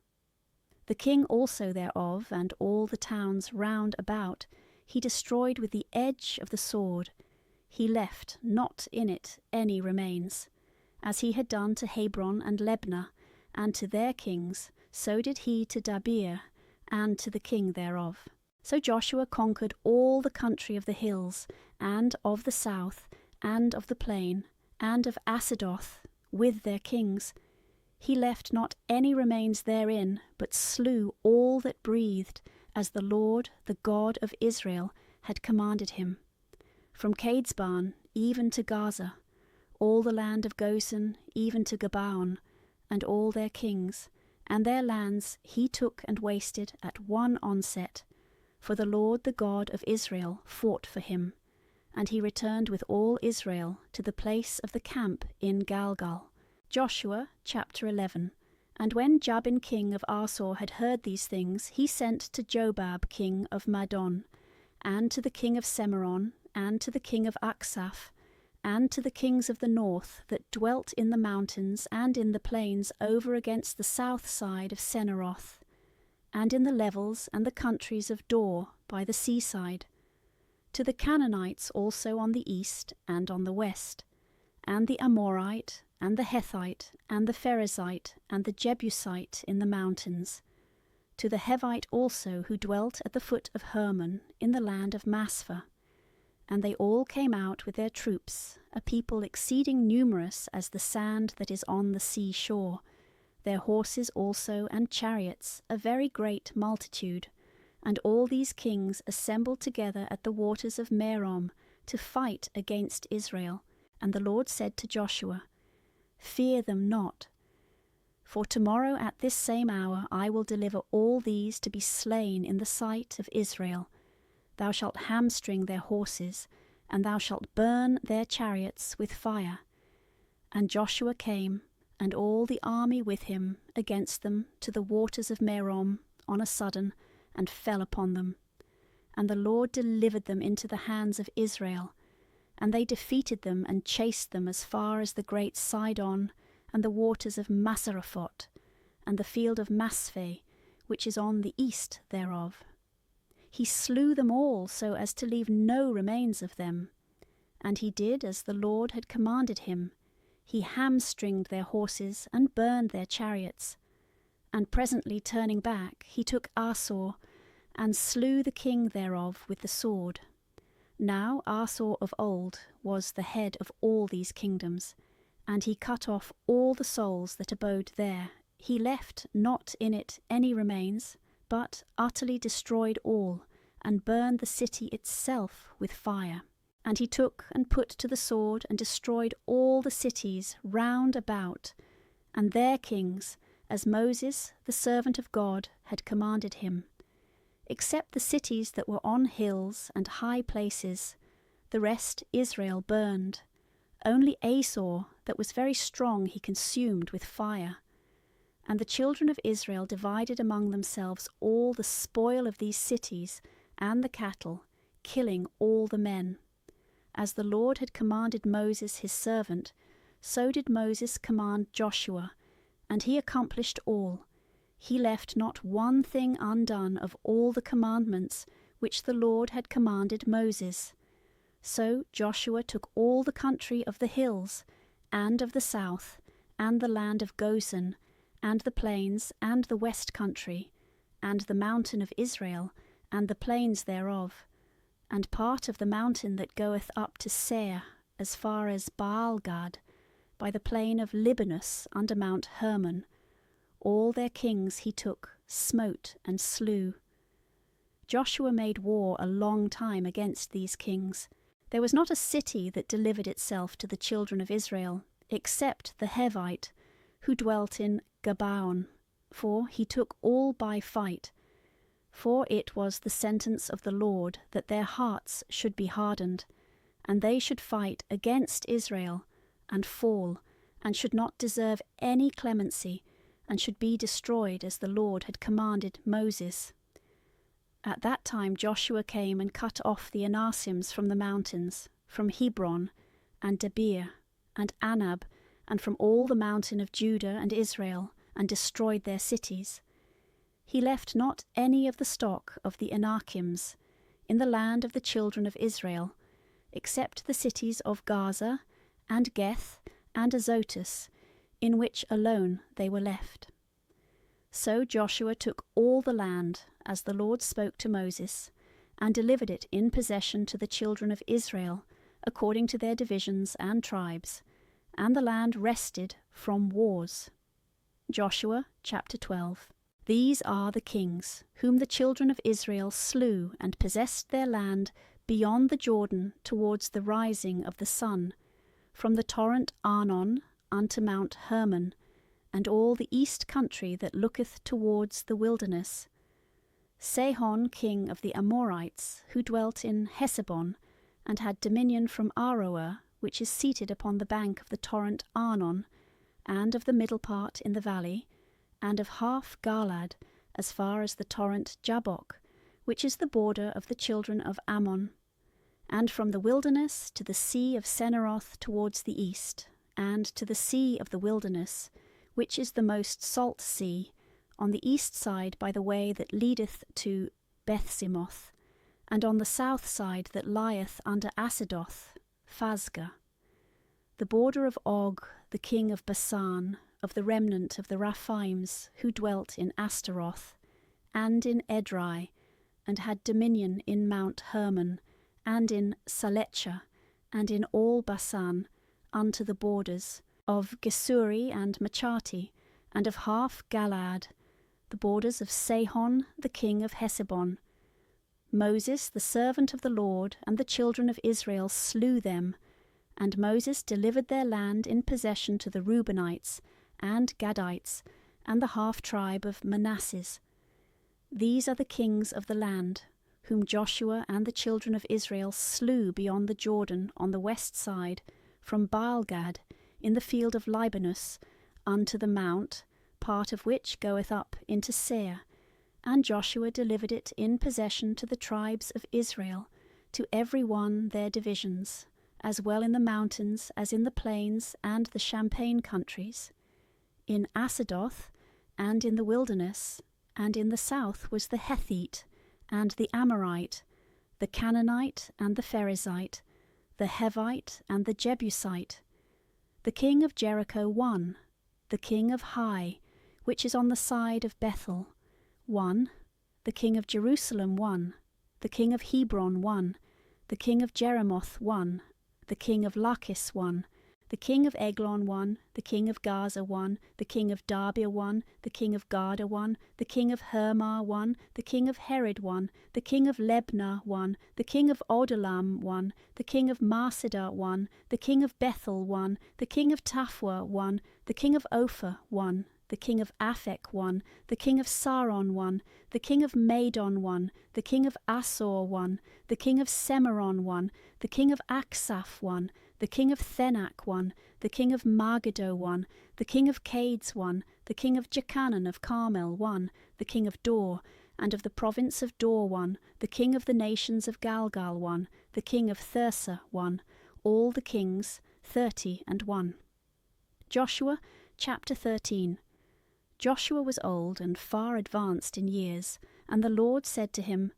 The king also thereof, and all the towns round about, he destroyed with the edge of the sword. He left not in it any remains. As he had done to Hebron and Lebna, and to their kings, so did he to Debir, and to the king thereof. So Joshua conquered all the country of the hills, and of the south, and of the plain, and of Asadoth, with their kings. He left not any remains therein, but slew all that breathed, as the Lord, the God of Israel, had commanded him. From Cadesbarn even to Gaza, all the land of Goshen even to Gabaon, and all their kings, and their lands he took and wasted at one onset. For the Lord, the God of Israel, fought for him. And he returned with all Israel to the place of the camp in Galgal. Joshua chapter 11. And when Jabin king of Arsor had heard these things, he sent to Jobab king of Madon, and to the king of Semeron, and to the king of Aksaph, and to the kings of the north that dwelt in the mountains and in the plains over against the south side of Senaroth, and in the levels and the countries of Dor by the seaside, to the Canaanites also on the east and on the west, and the Amorite, and the Hethite, and the Pherezite, and the Jebusite in the mountains, to the Hevite also who dwelt at the foot of Hermon in the land of Maspha. And they all came out with their troops, a people exceeding numerous as the sand that is on the sea shore, their horses also and chariots, a very great multitude. And all these kings assembled together at the waters of Merom to fight against Israel. And the Lord said to Joshua, Fear them not, for tomorrow at this same hour I will deliver all these to be slain in the sight of Israel. Thou shalt hamstring their horses, and thou shalt burn their chariots with fire. And Joshua came, and all the army with him, against them to the waters of Merom on a sudden, and fell upon them. And the Lord delivered them into the hands of Israel. And they defeated them and chased them as far as the great Sidon, and the waters of Masaraphot, and the field of Masphe, which is on the east thereof. He slew them all so as to leave no remains of them. And he did as the Lord had commanded him. He hamstringed their horses and burned their chariots. And presently turning back, he took Arsor, and slew the king thereof with the sword. Now Arsor of old was the head of all these kingdoms, and he cut off all the souls that abode there. He left not in it any remains, but utterly destroyed all, and burned the city itself with fire. And he took and put to the sword and destroyed all the cities round about, and their kings, as Moses, the servant of God, had commanded him. Except the cities that were on hills and high places, the rest Israel burned. Only Asor, that was very strong, he consumed with fire. And the children of Israel divided among themselves all the spoil of these cities and the cattle, killing all the men. As the Lord had commanded Moses his servant, so did Moses command Joshua, and he accomplished all. He left not one thing undone of all the commandments which the Lord had commanded Moses. So Joshua took all the country of the hills, and of the south, and the land of Goshen, and the plains, and the west country, and the mountain of Israel, and the plains thereof, and part of the mountain that goeth up to Seir, as far as Baalgad, by the plain of Libanus under Mount Hermon. All their kings he took, smote, and slew. Joshua made war a long time against these kings. There was not a city that delivered itself to the children of Israel, except the Hevite, who dwelt in Gabaon, for he took all by fight. For it was the sentence of the Lord that their hearts should be hardened, and they should fight against Israel, and fall, and should not deserve any clemency, and should be destroyed as the Lord had commanded Moses. At that time Joshua came and cut off the Anakims from the mountains, from Hebron, and Debir, and Anab, and from all the mountain of Judah and Israel, and destroyed their cities. He left not any of the stock of the Anakims in the land of the children of Israel, except the cities of Gaza, and Geth, and Azotus, in which alone they were left. So Joshua took all the land, as the Lord spoke to Moses, and delivered it in possession to the children of Israel, according to their divisions and tribes, and the land rested from wars. Joshua chapter 12. These are the kings, whom the children of Israel slew and possessed their land beyond the Jordan towards the rising of the sun, from the torrent Arnon unto Mount Hermon, and all the east country that looketh towards the wilderness. Sihon king of the Amorites, who dwelt in Heshbon, and had dominion from Aroer, which is seated upon the bank of the torrent Arnon, and of the middle part in the valley, and of half Galad, as far as the torrent Jabbok, which is the border of the children of Ammon, and from the wilderness to the sea of Senaroth towards the east, and to the sea of the wilderness, which is the most salt sea, on the east side by the way that leadeth to Bethsimoth, and on the south side that lieth under Asadoth, Phasgah. The border of Og, the king of Basan, of the remnant of the Raphaims, who dwelt in Astaroth, and in Edrei, and had dominion in Mount Hermon, and in Salecah, and in all Basan, unto the borders of Gesuri and Machati, and of half Galad, the borders of Sihon the king of Heshbon. Moses, the servant of the Lord, and the children of Israel slew them, and Moses delivered their land in possession to the Reubenites, and Gadites, and the half-tribe of Manasseh. These are the kings of the land, whom Joshua and the children of Israel slew beyond the Jordan on the west side, from Baalgad, in the field of Libanus, unto the mount, part of which goeth up into Seir. And Joshua delivered it in possession to the tribes of Israel, to every one their divisions, as well in the mountains as in the plains and the champaign countries. In Asadoth, and in the wilderness, and in the south was the Hethite, and the Amorite, the Canaanite, and the Perizzite, the Hivite, and the Jebusite. The king of Jericho won, the king of Hai, which is on the side of Bethel, won, the king of Jerusalem won, the king of Hebron won, the king of Jeremoth won, the king of Lachish won, the king of Eglon won, the king of Gaza won, the king of Darbir won, the king of Garda won, the king of Hermah won, the king of Herod won, the king of Lebnah won, the king of Odolam won, the king of Masada won, the king of Bethel won, the king of Taphua won, the king of Ophir won, the king of Aphek won, the king of Saron won, the king of Madon won, the king of Assur won, the king of Semaron won, the king of Aksaph won, the king of Thenak won, the king of Magiddo won, the king of Cades won, the king of Jekanan of Carmel won, the king of Dor, and of the province of Dor won, the king of the nations of Galgal won, the king of Thirsa won, all the kings, 30. Joshua chapter 13. Joshua was old and far advanced in years, and the Lord said to him,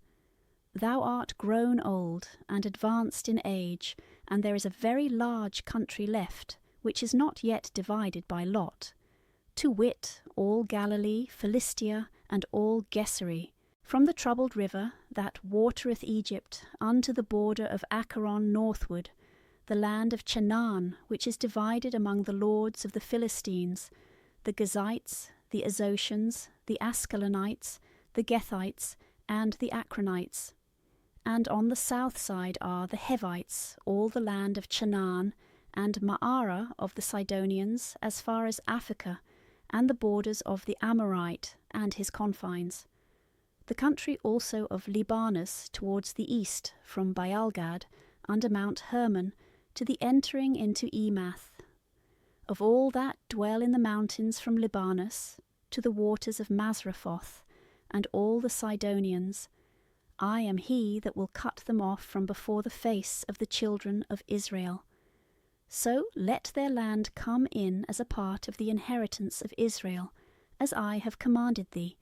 Thou art grown old and advanced in age, and there is a very large country left, which is not yet divided by lot, to wit, all Galilee, Philistia, and all Geshuri, from the troubled river that watereth Egypt unto the border of Acharon northward, the land of Canaan, which is divided among the lords of the Philistines, the Gazites, the Azotians, the Ascalonites, the Gethites, and the Acronites. And on the south side are the Hivites, all the land of Canaan, and Maarah of the Sidonians, as far as Africa, and the borders of the Amorite and his confines. The country also of Libanus towards the east, from Baalgad, under Mount Hermon, to the entering into Emath. of all that dwell in the mountains from Libanus to the waters of Mazrephoth, and all the Sidonians, I am he that will cut them off from before the face of the children of Israel. So let their land come in as a part of the inheritance of Israel, as I have commanded thee.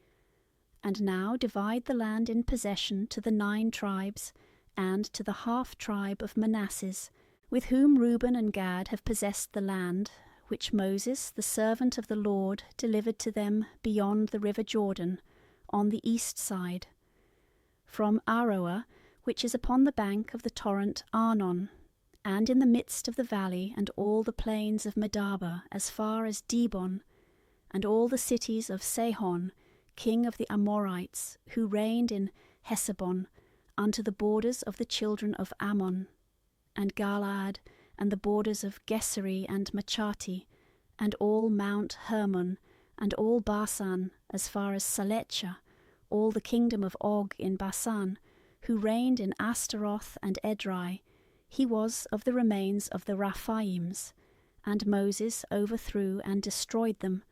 And now divide the land in possession to the 9 tribes, and to the half-tribe of Manasseh, with whom Reuben and Gad have possessed the land, which Moses, the servant of the Lord, delivered to them beyond the river Jordan, on the east side, from Aroer, which is upon the bank of the torrent Arnon, and in the midst of the valley, and all the plains of Medaba, as far as Dibon, and all the cities of Sihon, king of the Amorites, who reigned in Heshbon, unto the borders of the children of Ammon, and Galaad, and the borders of Geshuri and Machati, and all Mount Hermon, and all Basan, as far as Salecah, all the kingdom of Og in Basan, who reigned in Astaroth and Edrei. He was of the remains of the Raphaims, and Moses overthrew and destroyed them.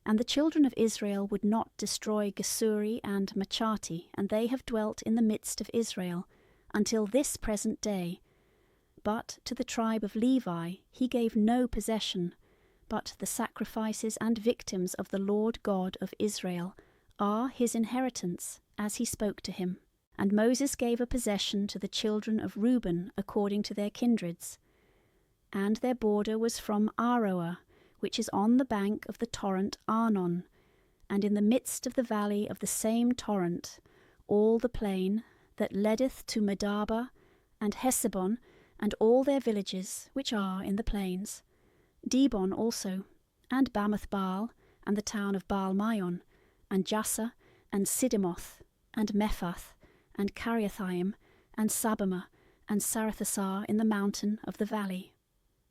And the children of Israel would not destroy Geshuri and Machati, and they have dwelt in the midst of Israel, until this present day. But to the tribe of Levi he gave no possession, but the sacrifices and victims of the Lord God of Israel are his inheritance, as he spoke to him. And Moses gave a possession to the children of Reuben according to their kindreds. And their border was from Aroer, which is on the bank of the torrent Arnon, and in the midst of the valley of the same torrent, all the plain that leadeth to Medaba, and Heshbon, and all their villages, which are in the plains, Dibon also, and Bamoth-baal, and the town of Baal-Maon, and Jassa, and Sidimoth, and Mephath, and Kiriathaim, and Sabamah, and Sarathasar in the mountain of the valley,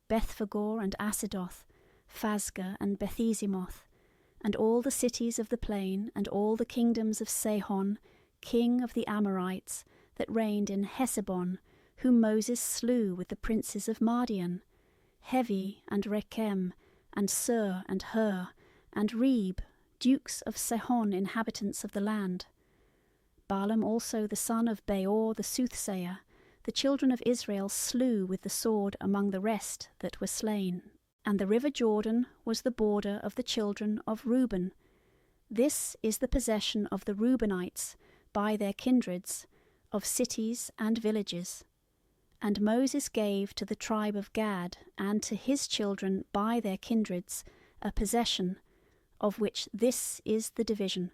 Bethphagor and Asedoth, Phasgah and Bethesimoth, and all the cities of the plain, and all the kingdoms of Sihon, king of the Amorites, that reigned in Heshbon, whom Moses slew with the princes of Madian, Hevi and Rechem, and Sur and Hur, and Reb, dukes of Sihon, inhabitants of the land. Balaam also the son of Beor the soothsayer, the children of Israel slew with the sword among the rest that were slain. And the river Jordan was the border of the children of Reuben. This is the possession of the Reubenites by their kindreds, of cities and villages. And Moses gave to the tribe of Gad and to his children by their kindreds a possession, of which this is the division: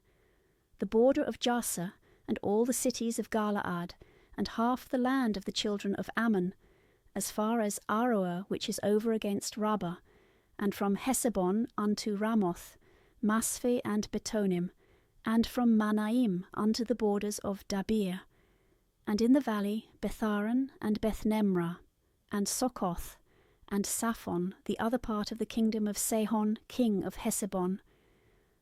the border of Jassa, and all the cities of Galaad, and half the land of the children of Ammon, as far as Aroer, which is over against Rabbah, and from Heshbon unto Ramoth, Masphe and Betonim, and from Manaim unto the borders of Dabir, and in the valley Betharan and Beth-Nemrah, and Sokoth, and Saphon, the other part of the kingdom of Sihon, king of Heshbon.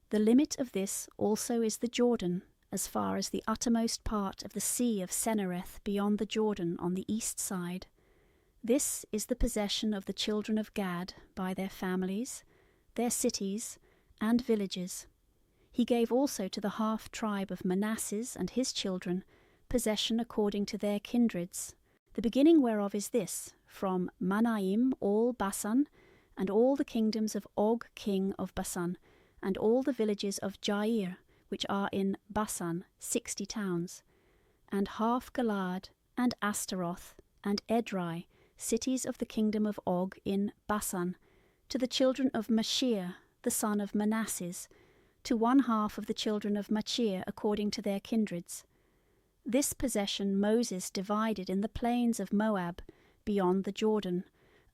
The limit of this also is the Jordan, as far as the uttermost part of the sea of Sennereth beyond the Jordan on the east side. This is the possession of the children of Gad by their families, their cities, and villages. He gave also to the half-tribe of Manasseh and his children possession according to their kindreds, the beginning whereof is this: from Manaim all Basan, and all the kingdoms of Og king of Basan, and all the villages of Jair, which are in Basan, 60 towns, and half Galaad, and Astaroth, and Edrei, cities of the kingdom of Og in Basan, to the children of Machir, the son of Manasseh, to 1/2 of the children of Machir according to their kindreds. This possession Moses divided in the plains of Moab, beyond the Jordan,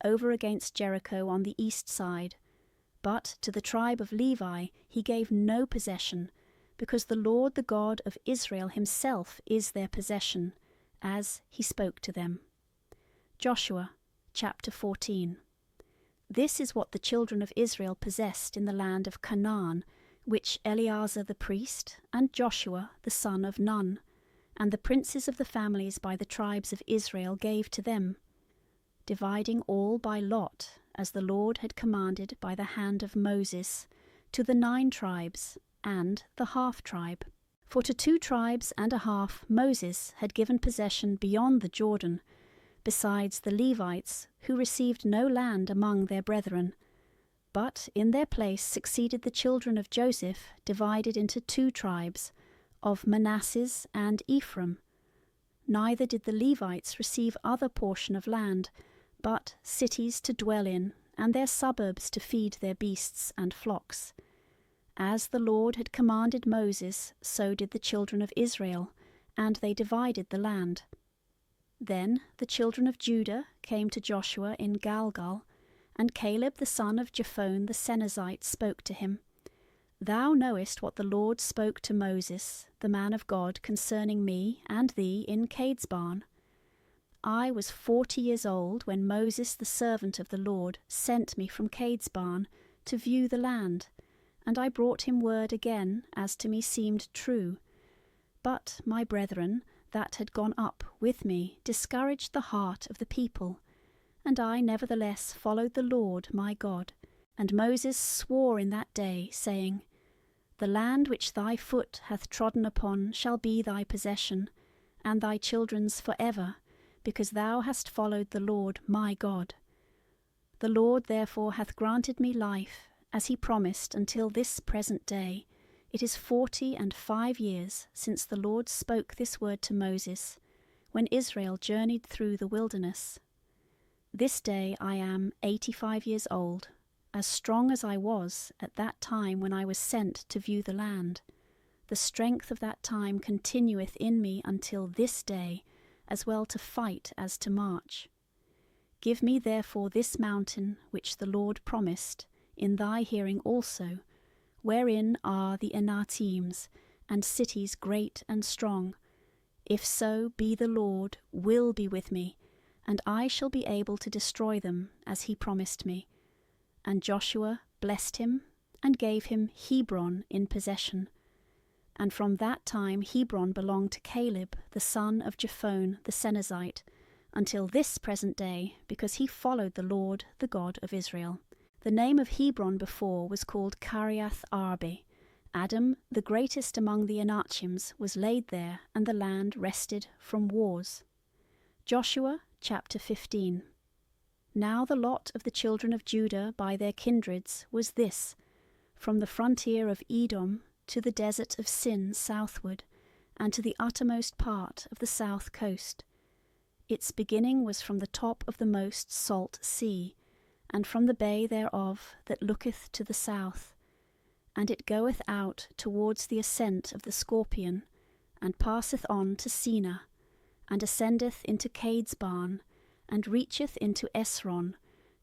over against Jericho on the east side. But to the tribe of Levi he gave no possession, because the Lord the God of Israel himself is their possession, as he spoke to them. Joshua chapter 14. This is what the children of Israel possessed in the land of Canaan, which Eleazar the priest, and Joshua the son of Nun, and the princes of the families by the tribes of Israel gave to them, dividing all by lot, as the Lord had commanded by the hand of Moses, to the 9 tribes and the half-tribe. For to 2 tribes and a half Moses had given possession beyond the Jordan, besides the Levites, who received no land among their brethren. But in their place succeeded the children of Joseph, divided into 2 tribes, of Manasseh and Ephraim. Neither did the Levites receive other portion of land, but cities to dwell in, and their suburbs to feed their beasts and flocks. As the Lord had commanded Moses, so did the children of Israel, and they divided the land. Then the children of Judah came to Joshua in Galgal, and Caleb the son of Jephunneh the Kenizzite spoke to him. Thou knowest what the Lord spoke to Moses, the man of God, concerning me and thee in Cadesbarn. I was 40 years old when Moses the servant of the Lord sent me from Cadesbarn to view the land, and I brought him word again as to me seemed true. But my brethren that had gone up with me discouraged the heart of the people, and I nevertheless followed the Lord my God. And Moses swore in that day, saying, The land which thy foot hath trodden upon shall be thy possession, and thy children's for ever, because thou hast followed the Lord my God. The Lord therefore hath granted me life, as he promised, until this present day. It is 45 years since the Lord spoke this word to Moses, when Israel journeyed through the wilderness. This day I am 85 years old, as strong as I was at that time when I was sent to view the land. The strength of that time continueth in me until this day, as well to fight as to march. Give me therefore this mountain which the Lord promised, in thy hearing also, wherein are the Anatims, and cities great and strong. If so be the Lord will be with me, and I shall be able to destroy them, as he promised me. And Joshua blessed him, and gave him Hebron in possession. And from that time Hebron belonged to Caleb the son of Jephunneh the Kenizzite, until this present day, because he followed the Lord, the God of Israel. The name of Hebron before was called Kiriath Arba. Adam, the greatest among the Anakims, was laid there, and the land rested from wars. Joshua chapter 15. Now the lot of the children of Judah by their kindreds was this, from the frontier of Edom to the desert of Sin southward, and to the uttermost part of the south coast. Its beginning was from the top of the most salt sea, and from the bay thereof that looketh to the south. And it goeth out towards the ascent of the Scorpion, and passeth on to Sina, and ascendeth into Cadesbarn, and reacheth into Esron,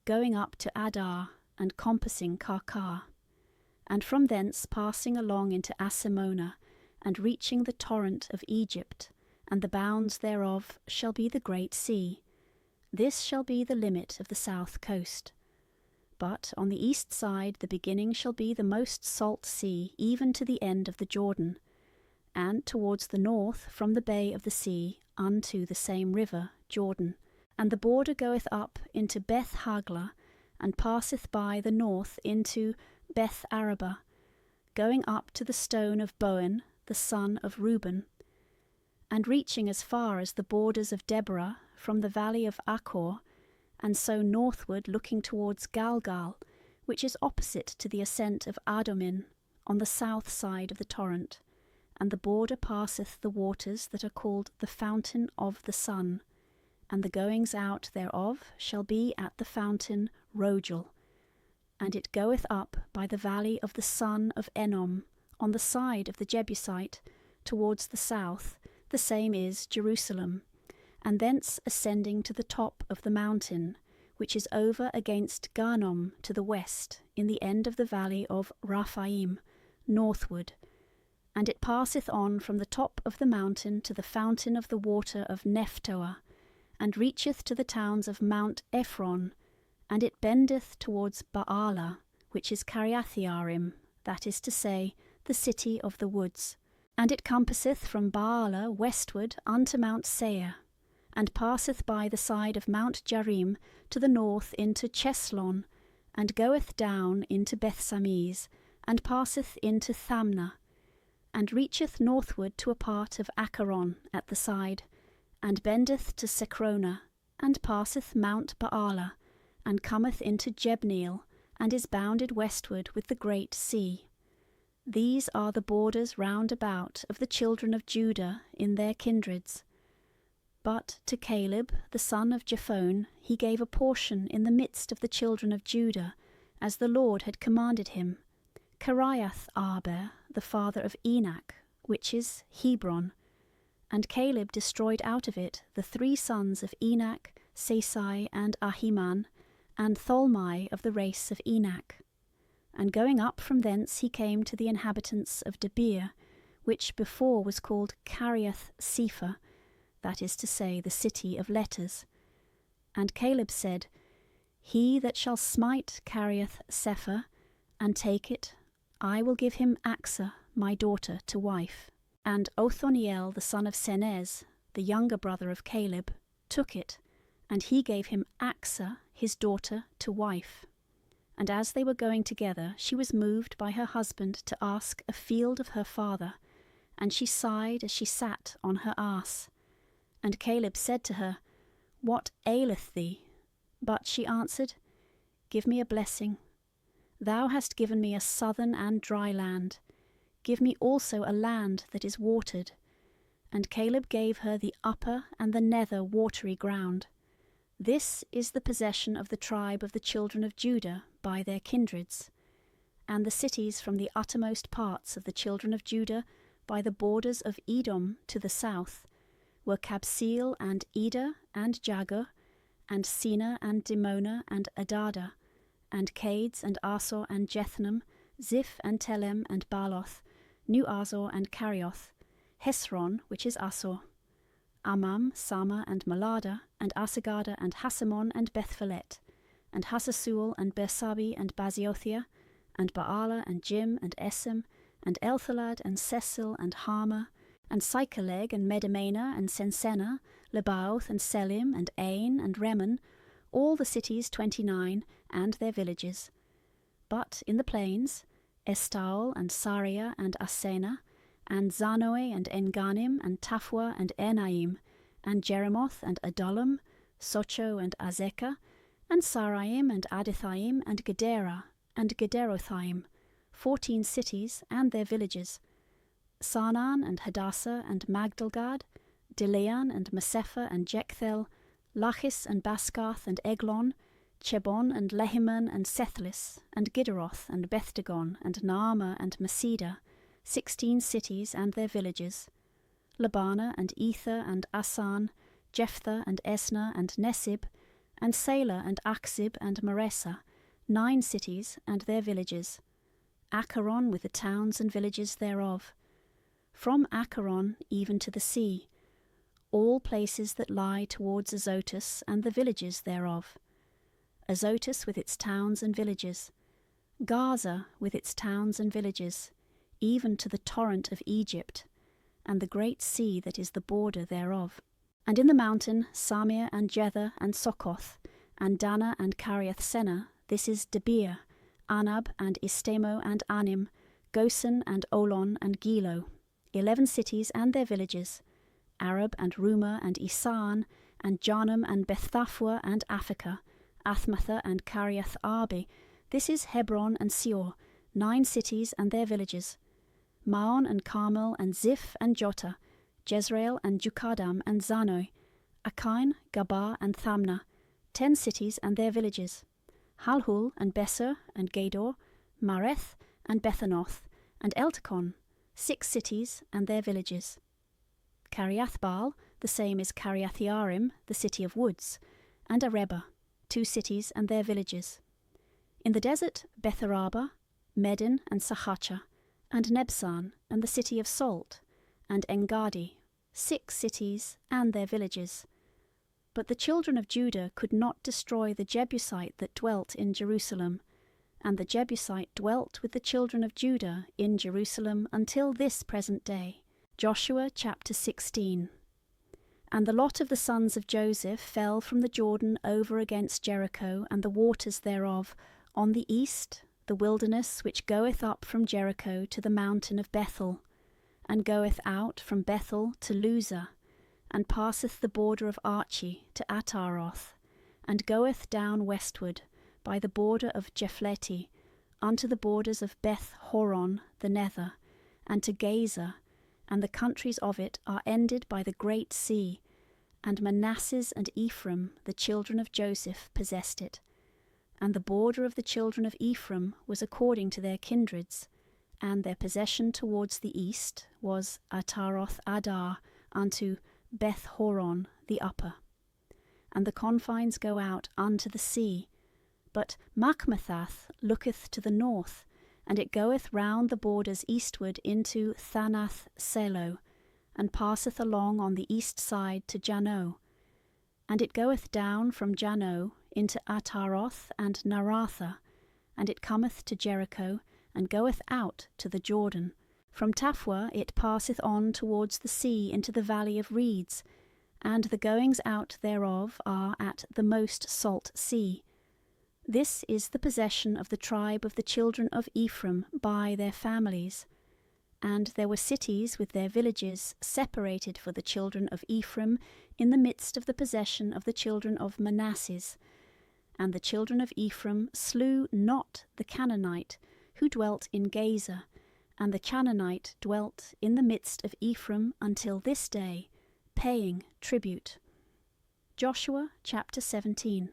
going up to Adar, and compassing Karkar. And from thence passing along into Asimona, and reaching the torrent of Egypt, and the bounds thereof shall be the great sea. This shall be the limit of the south coast. But on the east side the beginning shall be the most salt sea, even to the end of the Jordan, and towards the north from the bay of the sea unto the same river, Jordan. And the border goeth up into Beth Hagla, and passeth by the north into Beth Araba, going up to the stone of Boan, the son of Reuben, and reaching as far as the borders of Deborah from the valley of Achor, and so northward looking towards Galgal, which is opposite to the ascent of Adomin, on the south side of the torrent. And the border passeth the waters that are called the fountain of the sun, and the goings out thereof shall be at the fountain Rogel. And it goeth up by the valley of the son of Enom, on the side of the Jebusite, towards the south, the same is Jerusalem, and thence ascending to the top of the mountain, which is over against Garnom to the west, in the end of the valley of Raphaim, northward. And it passeth on from the top of the mountain to the fountain of the water of Nephtoah, and reacheth to the towns of Mount Ephron, and it bendeth towards Baalah, which is Kiriathaim, that is to say, the city of the woods. And it compasseth from Baalah westward unto Mount Seir, and passeth by the side of Mount Jarim to the north into Cheslon, and goeth down into Bethsames, and passeth into Thamnah, and reacheth northward to a part of Acharon at the side, and bendeth to Secrona, and passeth Mount Baalah, and cometh into Jebneel, and is bounded westward with the great sea. These are the borders round about of the children of Judah in their kindreds. But to Caleb the son of Jephunneh he gave a portion in the midst of the children of Judah, as the Lord had commanded him, Kiriath Arba, the father of Enak, which is Hebron. And Caleb destroyed out of it the 3 sons of Enak, Sesai, and Ahiman, and Tholmai of the race of Enak. And going up from thence he came to the inhabitants of Debir, which before was called Kiriath Sepher, that is to say, the city of letters. And Caleb said, He that shall smite Kiriath Sepher, and take it, I will give him Achsah, my daughter, to wife. And Othniel the son of Senez, the younger brother of Caleb, took it, and he gave him Achsah, his daughter, to wife. And as they were going together, she was moved by her husband to ask a field of her father, and she sighed as she sat on her ass. And Caleb said to her, What aileth thee? But she answered, Give me a blessing. Thou hast given me a southern and dry land. Give me also a land that is watered. And Caleb gave her the upper and the nether watery ground. This is the possession of the tribe of the children of Judah by their kindreds. And the cities from the uttermost parts of the children of Judah by the borders of Edom to the south were Kabseel and Eder and Jagur, and Sina and Dimona and Adada, and Cades and Asor and Jethnam, Ziph and Telem and Baaloth, New Azor and Carioth, Hesron, which is Asor, Amam, Sama and Malada, and Asagada and Hasamon and Bethphelet, and Hasasul and Bersabi and Baziothia, and Baalah and Jim and Esem, and Elthalad and Sesil and Hama, and Sychaleg and Medamena and Sensena, Lebaoth and Selim and Ain and Remen, all the cities 29, and their villages. But in the plains, Estaol and Saria and Asena, and Zanoe and Enganim and Tafwa and Enaim, and Jeremoth and Adullam, Socho and Azekah, and Saraim and Adithaim and Gedera and Gederothaim, 14 cities and their villages. Saanan and Hadassah and Magdalgad, Dilean and Masepha and Jekthel, Lachis and Basgath and Eglon, Chebon and Lehiman and Sethlis, and Gidderoth and Bethdagon and Naamah and Maseda, 16 cities and their villages. Labana and Ether and Asan, Jephthah and Esna and Nesib, and Selah and Achzib and Maresa, 9 cities and their villages. Acharon with the towns and villages thereof. From Acharon even to the sea, all places that lie towards Azotus and the villages thereof. Azotus with its towns and villages. Gaza with its towns and villages, even to the torrent of Egypt, and the great sea that is the border thereof. And in the mountain Samir and Jether and Sokoth, and Dana and Kiriath Senah, this is Debir, Anab and Istemo and Anim, Gosen and Olon and Gilo, 11 cities and their villages, Arab and Rumah and Isan, and Janam and Beththafua and Aphekah, Athmatha and Kiriath Arbi, this is Hebron and Seor, 9 cities and their villages, Maon and Carmel and Ziph and Jotta, Jezreel and Jukadam and Zanoi, Akain, Gabah and Thamnah, 10 cities and their villages, Halhul and Besser and Gedor, Mareth and Bethanoth, and Eltekon, 6 cities and their villages. Kiriathbaal, the same is Kiriath-Jearim, the city of woods, and Areba, 2 cities and their villages. In the desert, Betharaba, Medin and Sahacha, and Nebsan, and the city of salt, and Engadi, 6 cities and their villages. But the children of Judah could not destroy the Jebusite that dwelt in Jerusalem, and the Jebusite dwelt with the children of Judah in Jerusalem until this present day. Joshua chapter 16. And the lot of the sons of Joseph fell from the Jordan over against Jericho and the waters thereof, on the east, the wilderness which goeth up from Jericho to the mountain of Bethel, and goeth out from Bethel to Luzah, and passeth the border of Archi to Ataroth, and goeth down westward by the border of Japhleti, unto the borders of Beth Horon the nether, and to Gaza, and the countries of it are ended by the great sea, and Manasseh and Ephraim, the children of Joseph, possessed it. And the border of the children of Ephraim was according to their kindreds, and their possession towards the east was Ataroth Adar unto Beth Horon the upper. And the confines go out unto the sea, but Machmethath looketh to the north, and it goeth round the borders eastward into Thanath Selo, and passeth along on the east side to Jano. And it goeth down from Jano into Ataroth and Naratha, and it cometh to Jericho, and goeth out to the Jordan. From Taphuah it passeth on towards the sea into the valley of reeds, and the goings out thereof are at the most salt sea. This is the possession of the tribe of the children of Ephraim by their families. And there were cities with their villages separated for the children of Ephraim in the midst of the possession of the children of Manasseh. And the children of Ephraim slew not the Canaanite, who dwelt in Gaza, and the Canaanite dwelt in the midst of Ephraim until this day, paying tribute. Joshua chapter 17.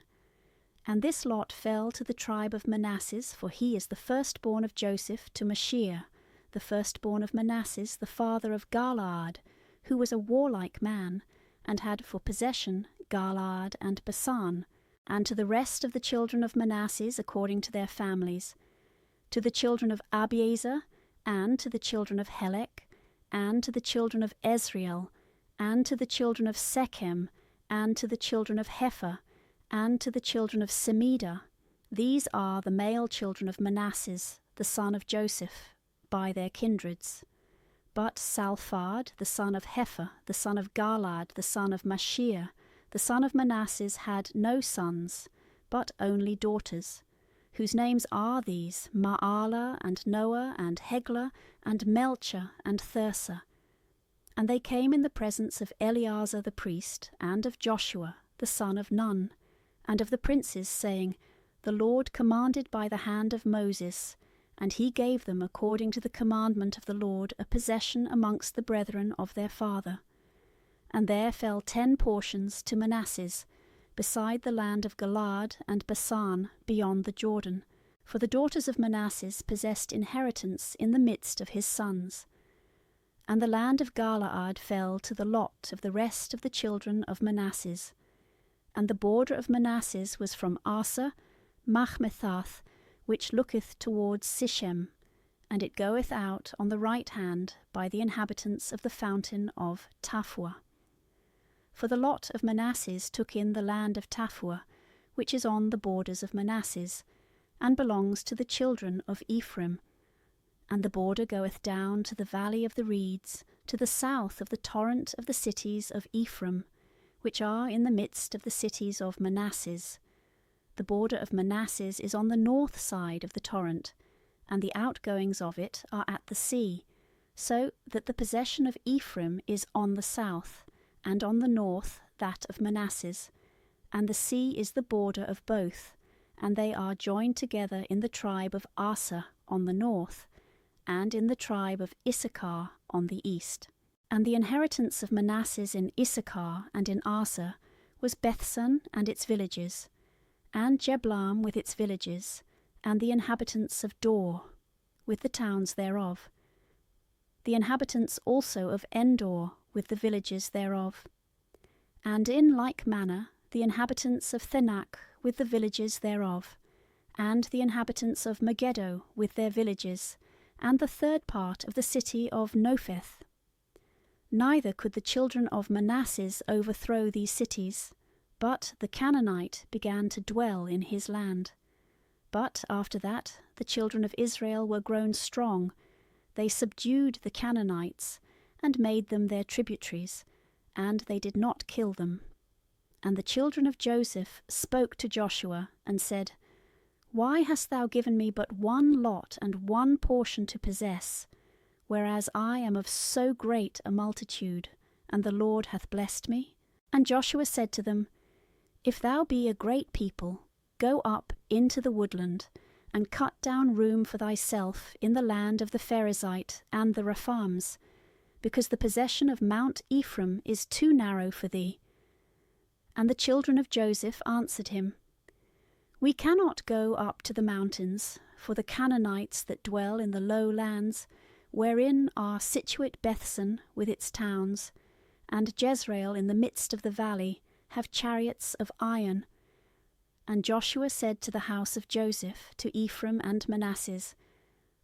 And this lot fell to the tribe of Manasseh, for he is the firstborn of Joseph to Mashir, the firstborn of Manasseh, the father of Galaad, who was a warlike man, and had for possession Galaad and Basan, and to the rest of the children of Manasseh according to their families, to the children of Abiezer, and to the children of Helek, and to the children of Ezriel, and to the children of Shechem, and to the children of Hepher, and to the children of Semida. These are the male children of Manasseh, the son of Joseph, by their kindreds. But Salphad, the son of Hepher, the son of Galaad, the son of Mashir, the son of Manasseh, had no sons, but only daughters, whose names are these, Maalah, and Noah, and Heglah, and Melcher, and Thirsa. And they came in the presence of Eleazar the priest, and of Joshua, the son of Nun, and of the princes, saying, The Lord commanded by the hand of Moses, and he gave them according to the commandment of the Lord a possession amongst the brethren of their father. And there fell 10 portions to Manasseh, beside the land of Galaad and Basan beyond the Jordan, for the daughters of Manasseh possessed inheritance in the midst of his sons. And the land of Galaad fell to the lot of the rest of the children of Manasseh. And the border of Manasseh was from Asa, Machmethath, which looketh towards Sichem, and it goeth out on the right hand by the inhabitants of the fountain of Taphuah. For the lot of Manasseh took in the land of Taphuah, which is on the borders of Manasseh, and belongs to the children of Ephraim. And the border goeth down to the valley of the reeds, to the south of the torrent of the cities of Ephraim, which are in the midst of the cities of Manasseh. The border of Manasseh is on the north side of the torrent, and the outgoings of it are at the sea, so that the possession of Ephraim is on the south, and on the north that of Manasseh, and the sea is the border of both, and they are joined together in the tribe of Aser on the north, and in the tribe of Issachar on the east. And the inheritance of Manasseh in Issachar and in Aser was Bethsan and its villages, and Jeblam with its villages, and the inhabitants of Dor, with the towns thereof. The inhabitants also of Endor, with the villages thereof. And in like manner the inhabitants of Thanach, with the villages thereof, and the inhabitants of Megiddo, with their villages, and the third part of the city of Nopheth. Neither could the children of Manasseh overthrow these cities, but the Canaanite began to dwell in his land. But after that the children of Israel were grown strong. They subdued the Canaanites, and made them their tributaries, and they did not kill them. And the children of Joseph spoke to Joshua and said, Why hast thou given me but one lot and one portion to possess, whereas I am of so great a multitude, and the Lord hath blessed me? And Joshua said to them, If thou be a great people, go up into the woodland, and cut down room for thyself in the land of the Perizzite and the Rephaims, because the possession of Mount Ephraim is too narrow for thee. And the children of Joseph answered him, We cannot go up to the mountains, for the Canaanites that dwell in the low lands, wherein are situate Bethsan with its towns, and Jezreel in the midst of the valley, have chariots of iron. And Joshua said to the house of Joseph, to Ephraim and Manasseh,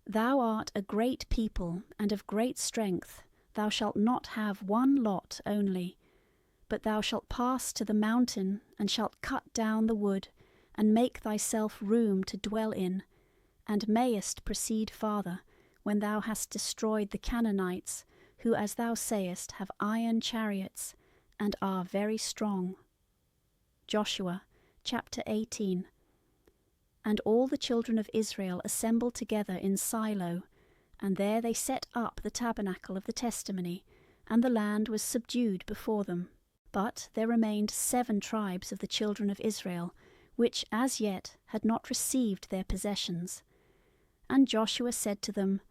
Thou art a great people, and of great strength. Thou shalt not have one lot only, but thou shalt pass to the mountain, and shalt cut down the wood, and make thyself room to dwell in, and mayest proceed farther, when thou hast destroyed the Canaanites, who, as thou sayest, have iron chariots, and are very strong. Joshua chapter 18. And all the children of Israel assembled together in Silo, and there they set up the tabernacle of the testimony, and the land was subdued before them. But there remained 7 tribes of the children of Israel, which as yet had not received their possessions. And Joshua said to them,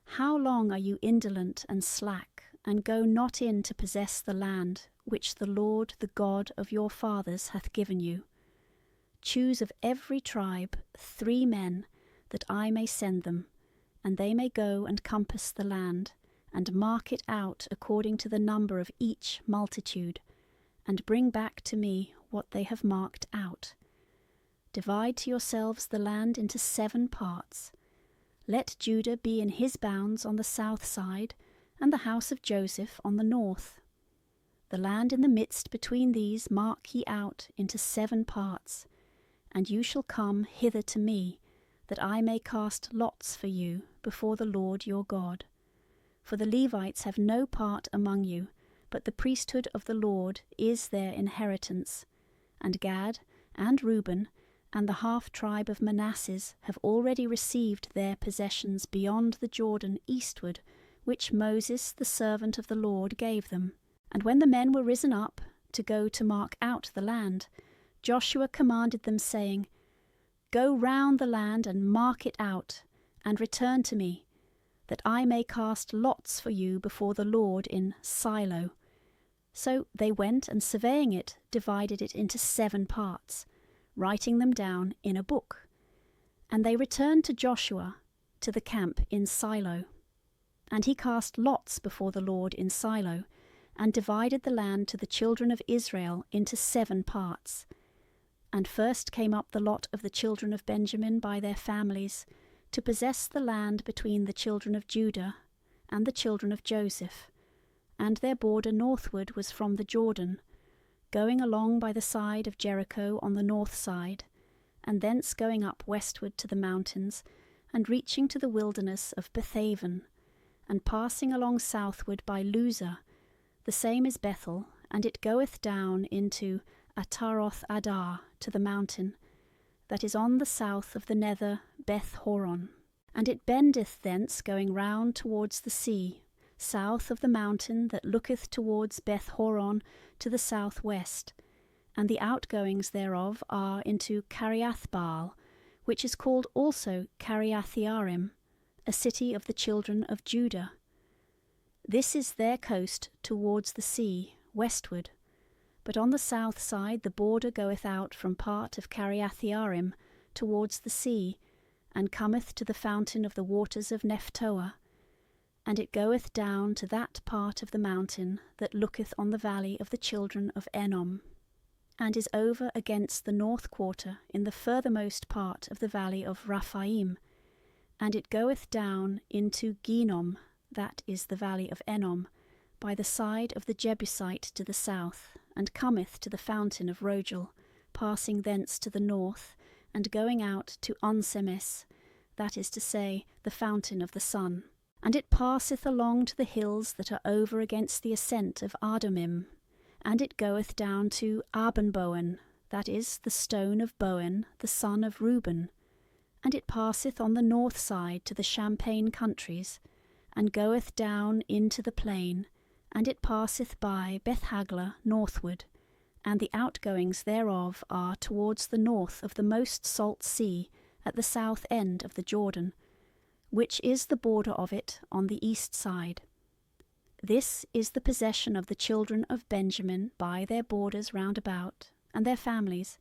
How long are you indolent and slack, and go not in to possess the land, which the Lord, the God of your fathers, hath given you? Choose of every tribe 3 men, that I may send them, and they may go and compass the land, and mark it out according to the number of each multitude, and bring back to me what they have marked out. Divide to yourselves the land into 7 parts. Let Judah be in his bounds on the south side, and the house of Joseph on the north. The land in the midst between these mark ye out into 7 parts, and you shall come hither to me, that I may cast lots for you before the Lord your God. For the Levites have no part among you, but the priesthood of the Lord is their inheritance. And Gad, and Reuben, and the half-tribe of Manasseh have already received their possessions beyond the Jordan eastward, which Moses the servant of the Lord gave them. And when the men were risen up to go to mark out the land, Joshua commanded them, saying, Go round the land and mark it out, and return to me, that I may cast lots for you before the Lord in Silo. So they went, and surveying it, divided it into 7 parts, writing them down in a book. And they returned to Joshua to the camp in Silo. And he cast lots before the Lord in Silo, and divided the land to the children of Israel into 7 parts. And first came up the lot of the children of Benjamin by their families, to possess the land between the children of Judah and the children of Joseph. And their border northward was from the Jordan, going along by the side of Jericho on the north side, and thence going up westward to the mountains, and reaching to the wilderness of Bethaven, and passing along southward by Luzah, the same is Bethel, and it goeth down into Ataroth Adar to the mountain, that is on the south of the nether Beth Horon. And it bendeth thence going round towards the sea, south of the mountain that looketh towards Beth Horon to the southwest, and the outgoings thereof are into Kiriath-baal, which is called also Kiriath-jearim, a city of the children of Judah. This is their coast towards the sea, westward. But on the south side the border goeth out from part of Kiriath-jearim towards the sea, and cometh to the fountain of the waters of Nephtoah. And it goeth down to that part of the mountain that looketh on the valley of the children of Enom, and is over against the north quarter in the furthermost part of the valley of Raphaim. And it goeth down into Ginom, that is the valley of Enom, by the side of the Jebusite to the south, and cometh to the fountain of Rogel, passing thence to the north, and going out to Onsemes, that is to say, the fountain of the sun. And it passeth along to the hills that are over against the ascent of Adumim, and it goeth down to Abenbowen, that is, the stone of Bowen, the son of Reuben. And it passeth on the north side to the Champaign countries, and goeth down into the plain, and it passeth by Bethhagla northward, and the outgoings thereof are towards the north of the most salt sea, at the south end of the Jordan, which is the border of it on the east side. This is the possession of the children of Benjamin by their borders round about, and their families.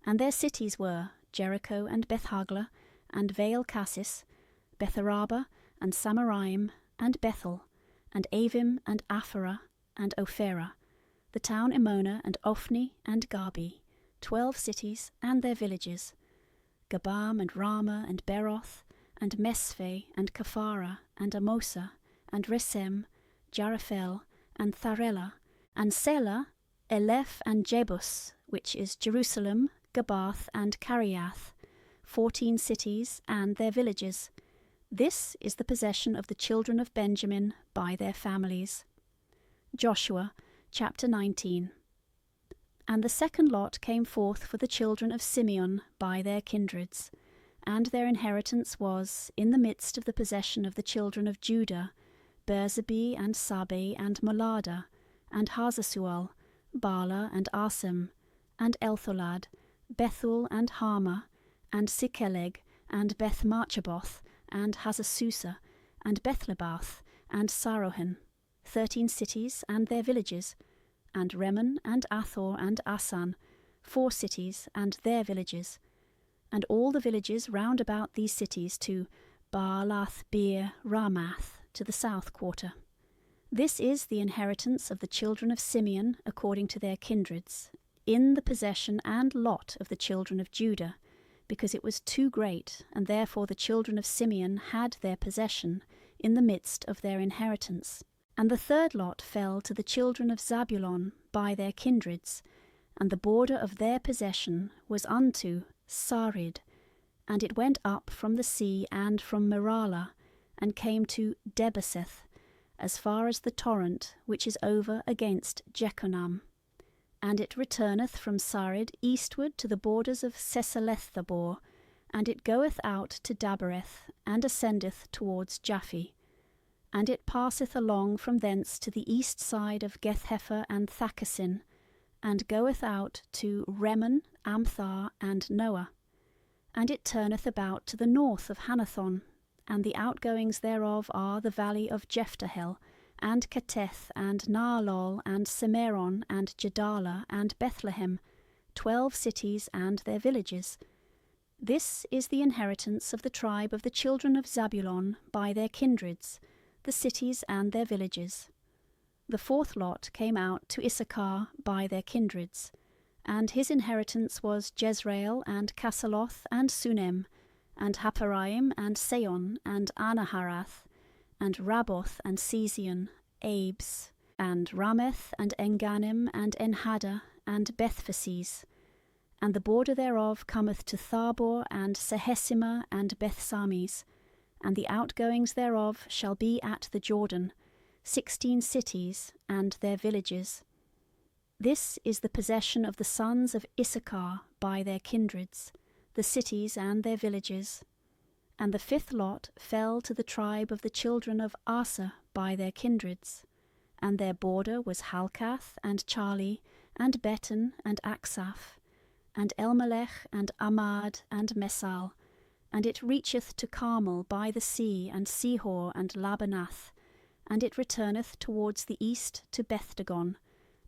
And their cities were Jericho and Bethhagla, and Vale Cassis, Betharaba, and Samaraim, and Bethel, and Avim, and Aphara, and Opherah, the town Emona, and Ophni, and Gabi, 12 cities, and their villages, Gabam, and Ramah, and Beroth, and Mespheh, and Kaphara, and Amosa, and Resem, Jaraphel, and Tharela, and Selah, Eleph, and Jebus, which is Jerusalem, Gabath, and Kariath, 14 cities, and their villages. This is the possession of the children of Benjamin by their families. Joshua, chapter 19. And the second lot came forth for the children of Simeon by their kindreds, and their inheritance was in the midst of the possession of the children of Judah, Berzebeh, and Sabeh, and Molada, and Hazasual, Bala, and Asem, and Eltholad, Bethul, and Hama, and Sikkeleg, and Beth-Marchaboth, and Hazasusa, and Bethlebath, and Sarohen, 13 cities, and their villages, and Remen, and Athor, and Asan, 4 cities, and their villages, and all the villages round about these cities to Baalath-beer Ramath, to the south quarter. This is the inheritance of the children of Simeon according to their kindreds, in the possession and lot of the children of Judah, because it was too great, and therefore the children of Simeon had their possession in the midst of their inheritance. And the third lot fell to the children of Zabulon by their kindreds, and the border of their possession was unto Sarid, and it went up from the sea and from Meralah, and came to Debeseth, as far as the torrent which is over against Jechanam. And it returneth from Sarid eastward to the borders of Sesaleth-Tabor, and it goeth out to Dabereth, and ascendeth towards Japhi. And it passeth along from thence to the east side of Gethhepher and Thakassin, and goeth out to Remen, Amthar, and Noah. And it turneth about to the north of Hanathon, and the outgoings thereof are the valley of Jephthahel, and Keteth, and Naalol, and Semeron, and Jedala, and Bethlehem, 12 cities, and their villages. This is the inheritance of the tribe of the children of Zabulon by their kindreds, the cities and their villages. The fourth lot came out to Issachar by their kindreds, and his inheritance was Jezreel, and Casaloth, and Sunem, and Haparaim, and Seon, and Anaharath, and Raboth, and Sezion, Abes, and Rameth, and Enganim, and Enhada, and Bethphases. And the border thereof cometh to Thabor, and Sehesima, and Bethsames, and the outgoings thereof shall be at the Jordan, 16 cities, and their villages. This is the possession of the sons of Issachar by their kindreds, the cities and their villages. And the fifth lot fell to the tribe of the children of Asa by their kindreds, and their border was Halkath, and Charli, and Beton, and Aksaph, and Elmelech, and Amad, and Mesal, and it reacheth to Carmel by the sea, and Sihor, and Labanath, and it returneth towards the east to Bethdagon,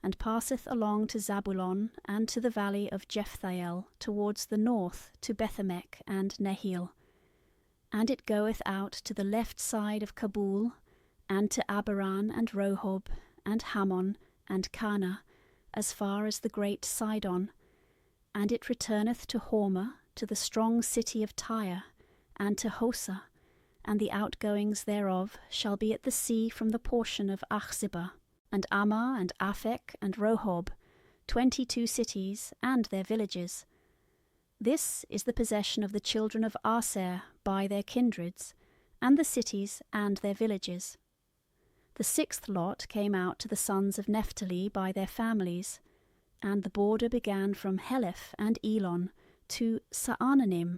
and passeth along to Zabulon, and to the valley of Jephthahel, towards the north to Bethemech and Nehil. And it goeth out to the left side of Kabul, and to Abaran, and Rohob, and Hammon, and Cana, as far as the great Sidon. And it returneth to Hormah, to the strong city of Tyre, and to Hosa, and the outgoings thereof shall be at the sea from the portion of Achzibah, and Ammah, and Aphek, and Rohob, 22 cities, and their villages. This is the possession of the children of Aser by their kindreds, and the cities and their villages. The 6th lot came out to the sons of Naphtali by their families, and the border began from Heleph and Elon to Saananim,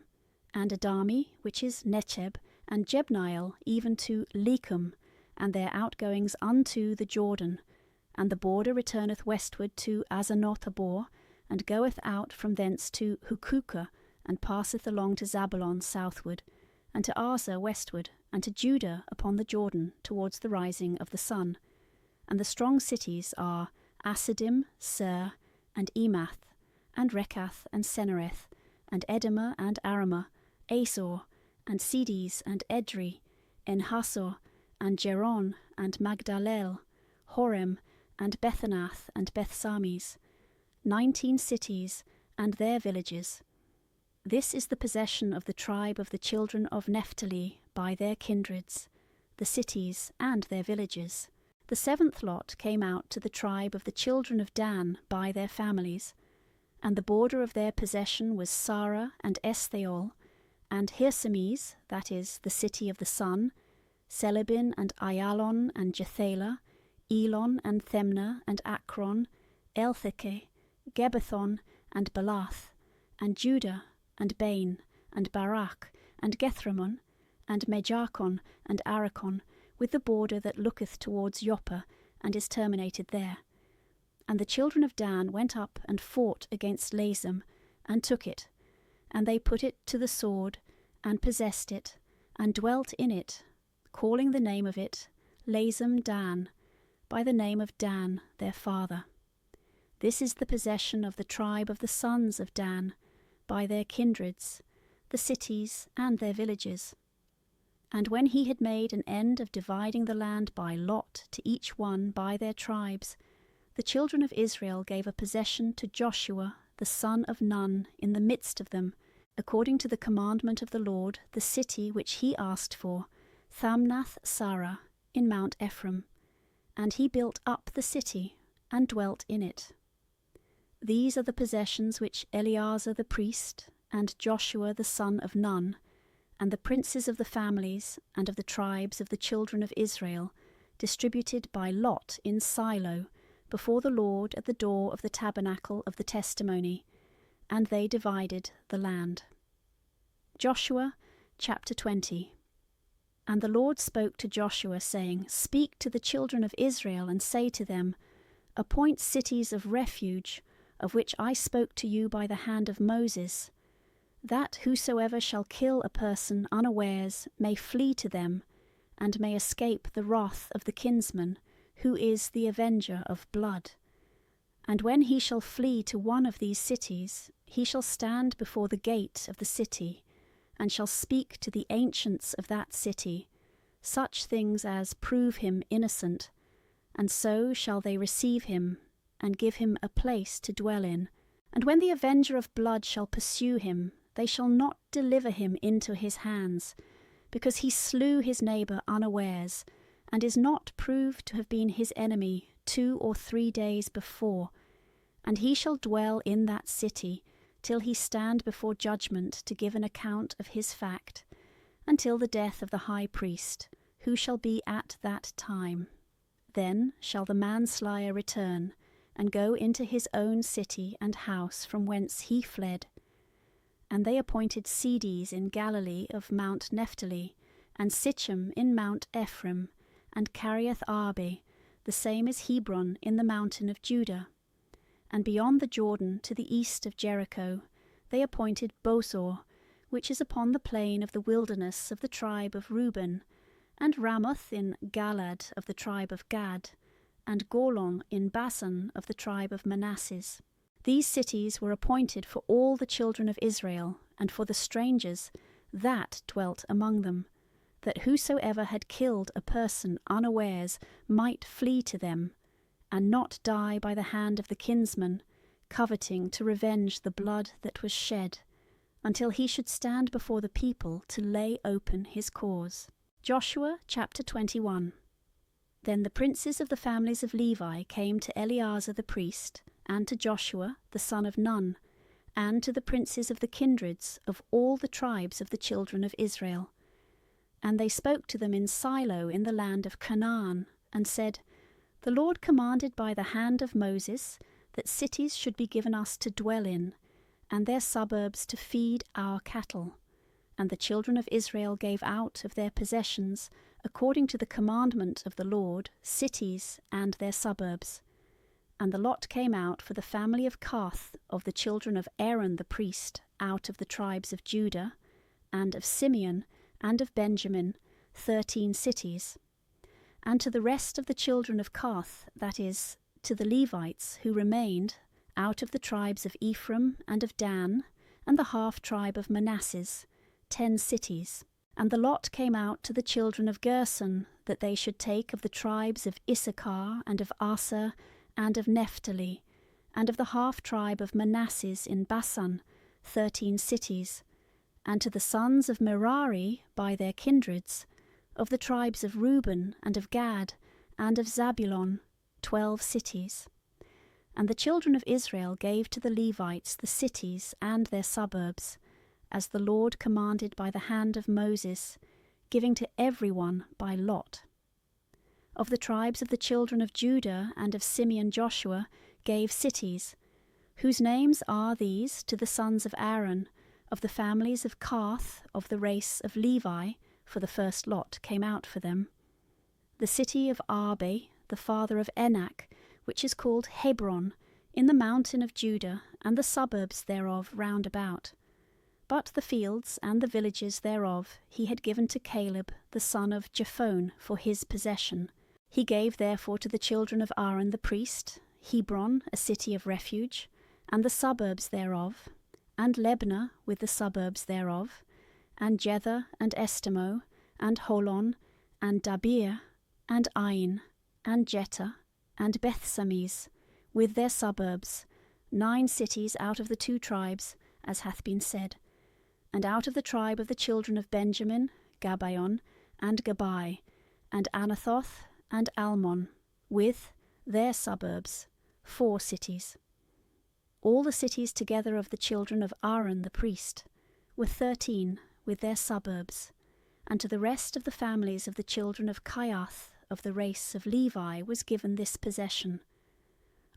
and Adami, which is Necheb, and Jebniel, even to Lecum, and their outgoings unto the Jordan. And the border returneth westward to Azanoth-tabor, and goeth out from thence to Hukukah, and passeth along to Zabulon southward, and to Arza westward, and to Judah upon the Jordan towards the rising of the sun. And the strong cities are Asidim, Ser, and Emath, and Rekath, and Senereth, and Edema, and Aramah, Asor, and Sides, and Edrei, Enhasor, and Jeron, and Magdalel, Horem, and Bethanath, and Bethsames, 19 cities, and their villages. This is the possession of the tribe of the children of Naphtali by their kindreds, the cities and their villages. The 7th lot came out to the tribe of the children of Dan by their families, and the border of their possession was Sarah and Estheol, and Hirsemes, that is, the city of the sun, Celebin and Ayalon and Jethalah, Elon and Themna and Akron, Eltheke, Gebethon and Balath, and Judah and Bain and Barak and Gethramon and Mejarkon and Arakon, with the border that looketh towards Joppa, and is terminated there. And the children of Dan went up and fought against Lasem, and took it, and they put it to the sword, and possessed it, and dwelt in it, calling the name of it Lasem Dan, by the name of Dan their father. This is the possession of the tribe of the sons of Dan, by their kindreds, the cities and their villages. And when he had made an end of dividing the land by lot to each one by their tribes, the children of Israel gave a possession to Joshua the son of Nun in the midst of them, according to the commandment of the Lord, the city which he asked for, Thamnath-Sarah, in Mount Ephraim. And he built up the city, and dwelt in it. These are the possessions which Eleazar the priest, and Joshua the son of Nun, and the princes of the families and of the tribes of the children of Israel, distributed by lot in Silo, before the Lord at the door of the tabernacle of the testimony, and they divided the land. Joshua chapter 20. And the Lord spoke to Joshua, saying, Speak to the children of Israel, and say to them, Appoint cities of refuge, of which I spoke to you by the hand of Moses, that whosoever shall kill a person unawares may flee to them, and may escape the wrath of the kinsman, who is the avenger of blood. And when he shall flee to one of these cities, he shall stand before the gate of the city, and shall speak to the ancients of that city, such things as prove him innocent, and so shall they receive him, and give him a place to dwell in. And when the avenger of blood shall pursue him, they shall not deliver him into his hands, because he slew his neighbour unawares, and is not proved to have been his enemy 2 or 3 days before. And he shall dwell in that city, till he stand before judgment to give an account of his fact, until the death of the high priest, who shall be at that time. Then shall the manslayer return, and go into his own city and house from whence he fled. And they appointed Sides in Galilee of Mount Naphtali, and Sichem in Mount Ephraim, and Kiriath-Arba, the same as Hebron in the mountain of Judah. And beyond the Jordan to the east of Jericho, they appointed Bosor, which is upon the plain of the wilderness of the tribe of Reuben, and Ramoth in Galad of the tribe of Gad, and Golan in Basan of the tribe of Manasseh. These cities were appointed for all the children of Israel, and for the strangers that dwelt among them, that whosoever had killed a person unawares might flee to them, and not die by the hand of the kinsman, coveting to revenge the blood that was shed, until he should stand before the people to lay open his cause. Joshua chapter 21. Then the princes of the families of Levi came to Eleazar the priest, and to Joshua the son of Nun, and to the princes of the kindreds of all the tribes of the children of Israel. And they spoke to them in Silo in the land of Canaan, and said, The Lord commanded by the hand of Moses that cities should be given us to dwell in, and their suburbs to feed our cattle. And the children of Israel gave out of their possessions, according to the commandment of the Lord, cities and their suburbs. And the lot came out for the family of Kohath of the children of Aaron the priest, out of the tribes of Judah, and of Simeon, and of Benjamin, 13 cities. And to the rest of the children of Kohath, that is, to the Levites who remained, out of the tribes of Ephraim and of Dan, and the half-tribe of Manasseh, 10 cities. And the lot came out to the children of Gerson, that they should take of the tribes of Issachar, and of Aser, and of Naphtali, and of the half-tribe of Manasseh in Bashan, 13 cities. And to the sons of Merari by their kindreds, of the tribes of Reuben, and of Gad, and of Zabulon, 12 cities. And the children of Israel gave to the Levites the cities and their suburbs, as the Lord commanded by the hand of Moses, giving to every one by lot. Of the tribes of the children of Judah and of Simeon Joshua gave cities, whose names are these to the sons of Aaron, of the families of Kohath of the race of Levi, for the first lot came out for them. The city of Arbe, the father of Enak, which is called Hebron, in the mountain of Judah, and the suburbs thereof round about. But the fields and the villages thereof he had given to Caleb the son of Jephunneh for his possession. He gave therefore to the children of Aaron the priest Hebron, a city of refuge, and the suburbs thereof, and Lebna with the suburbs thereof, and Jether, and Estemo, and Holon, and Dabir, and Ain, and Jetah, and Bethsames, with their suburbs, 9 cities out of the 2 tribes, as hath been said. And out of the tribe of the children of Benjamin, Gabaon, and Gabai, and Anathoth, and Almon, with their suburbs, 4 cities. All the cities together of the children of Aaron the priest were 13, with their suburbs. And to the rest of the families of the children of Kohath of the race of Levi was given this possession.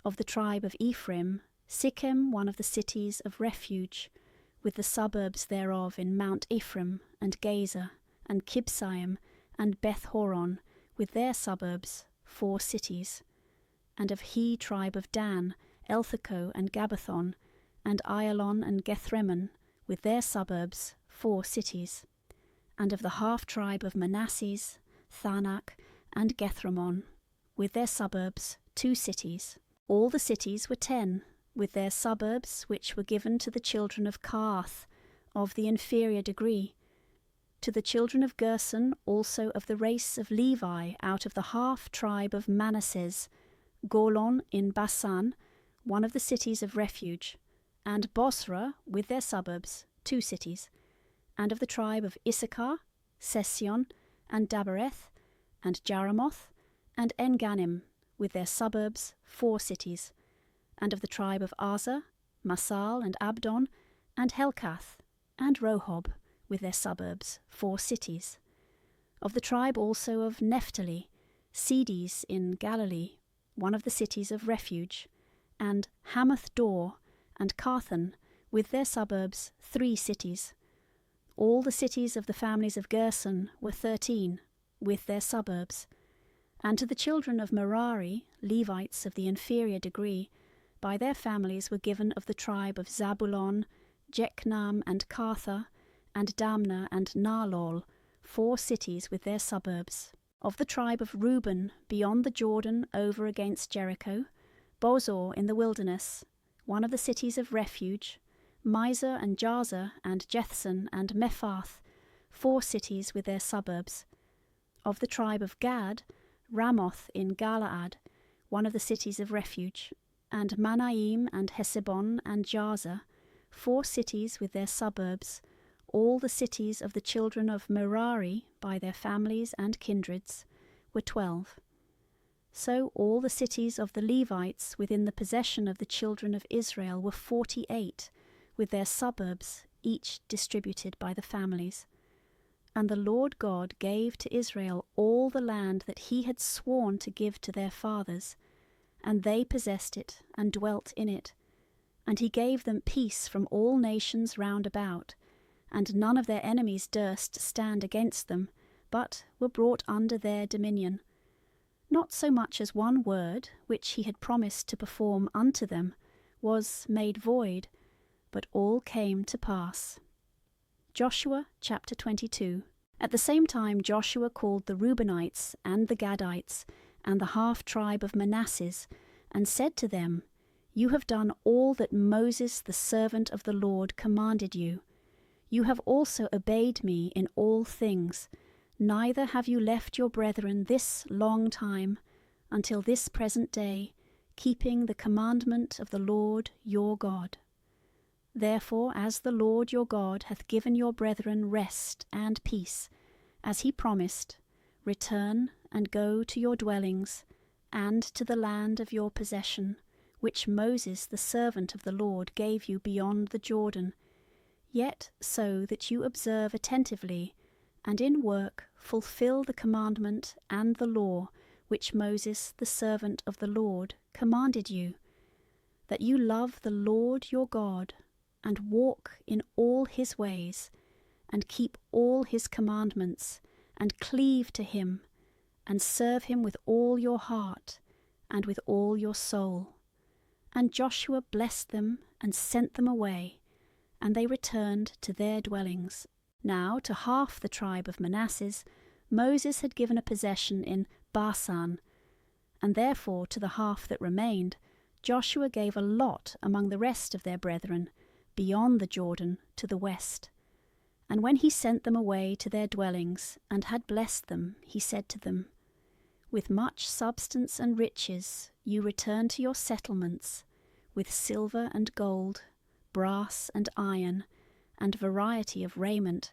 Of the tribe of Ephraim, Sichem, one of the cities of refuge, with the suburbs thereof in Mount Ephraim, and Gazer, and Kibsaim, and Beth-horon, with their suburbs, 4 cities. And of He tribe of Dan, Elthaco, and Gabathon, and Ayalon, and Gethremon, with their suburbs, 4 cities. And of the half-tribe of Manasseh, Thanach, and Gethramon, with their suburbs, 2 cities. All the cities were 10, with their suburbs, which were given to the children of Kohath, of the inferior degree. To the children of Gerson also of the race of Levi out of the half-tribe of Manasseh, Golon in Bashan, one of the cities of refuge, and Bosra with their suburbs, 2 cities. And of the tribe of Issachar, Session, and Dabereth, and Jaramoth, and Enganim, with their suburbs, 4 cities. And of the tribe of Aser, Masal, and Abdon, and Helkath, and Rohob, with their suburbs, 4 cities. Of the tribe also of Naphtali, Sidis in Galilee, one of the cities of refuge, and Hamath-dor, and Carthan, with their suburbs, 3 cities. All the cities of the families of Gerson were 13, with their suburbs. And to the children of Merari, Levites of the inferior degree, by their families were given of the tribe of Zabulon, Jechnam, and Kartha, and Damna, and Naalol, 4 cities with their suburbs. Of the tribe of Reuben, beyond the Jordan over against Jericho, Bozor in the wilderness, one of the cities of refuge, Mizah and Jazer, and Jethson, and Mephath, 4 cities with their suburbs. Of the tribe of Gad, Ramoth in Galaad, one of the cities of refuge, and Manaim, and Hesebon, and Jazer, 4 cities with their suburbs, all the cities of the children of Merari, by their families and kindreds, were 12. So all the cities of the Levites within the possession of the children of Israel were 48, with their suburbs, each distributed by the families. And the Lord God gave to Israel all the land that he had sworn to give to their fathers, and they possessed it and dwelt in it. And he gave them peace from all nations round about, and none of their enemies durst stand against them, but were brought under their dominion. Not so much as one word, which he had promised to perform unto them, was made void, but all came to pass. Joshua chapter 22. At the same time Joshua called the Reubenites and the Gadites and the half-tribe of Manasseh, and said to them, You have done all that Moses the servant of the Lord commanded you. You have also obeyed me in all things, neither have you left your brethren this long time, until this present day, keeping the commandment of the Lord your God. Therefore, as the Lord your God hath given your brethren rest and peace, as he promised, return and go to your dwellings, and to the land of your possession, which Moses the servant of the Lord gave you beyond the Jordan, yet so that you observe attentively, and in work fulfill the commandment and the law which Moses the servant of the Lord commanded you, that you love the Lord your God, and walk in all his ways, and keep all his commandments, and cleave to him, and serve him with all your heart, and with all your soul. And Joshua blessed them, and sent them away, and they returned to their dwellings. Now to half the tribe of Manasseh Moses had given a possession in Basan, and therefore to the half that remained Joshua gave a lot among the rest of their brethren, beyond the Jordan to the west. And when he sent them away to their dwellings, and had blessed them, he said to them, With much substance and riches you return to your settlements, with silver and gold, brass and iron, and variety of raiment.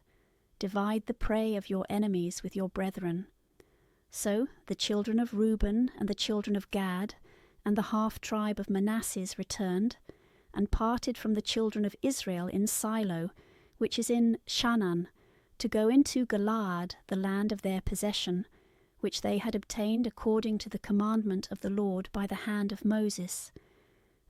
Divide the prey of your enemies with your brethren. So the children of Reuben and the children of Gad and the half-tribe of Manasseh returned, and parted from the children of Israel in Silo, which is in Shanaan, to go into Galaad, the land of their possession, which they had obtained according to the commandment of the Lord by the hand of Moses.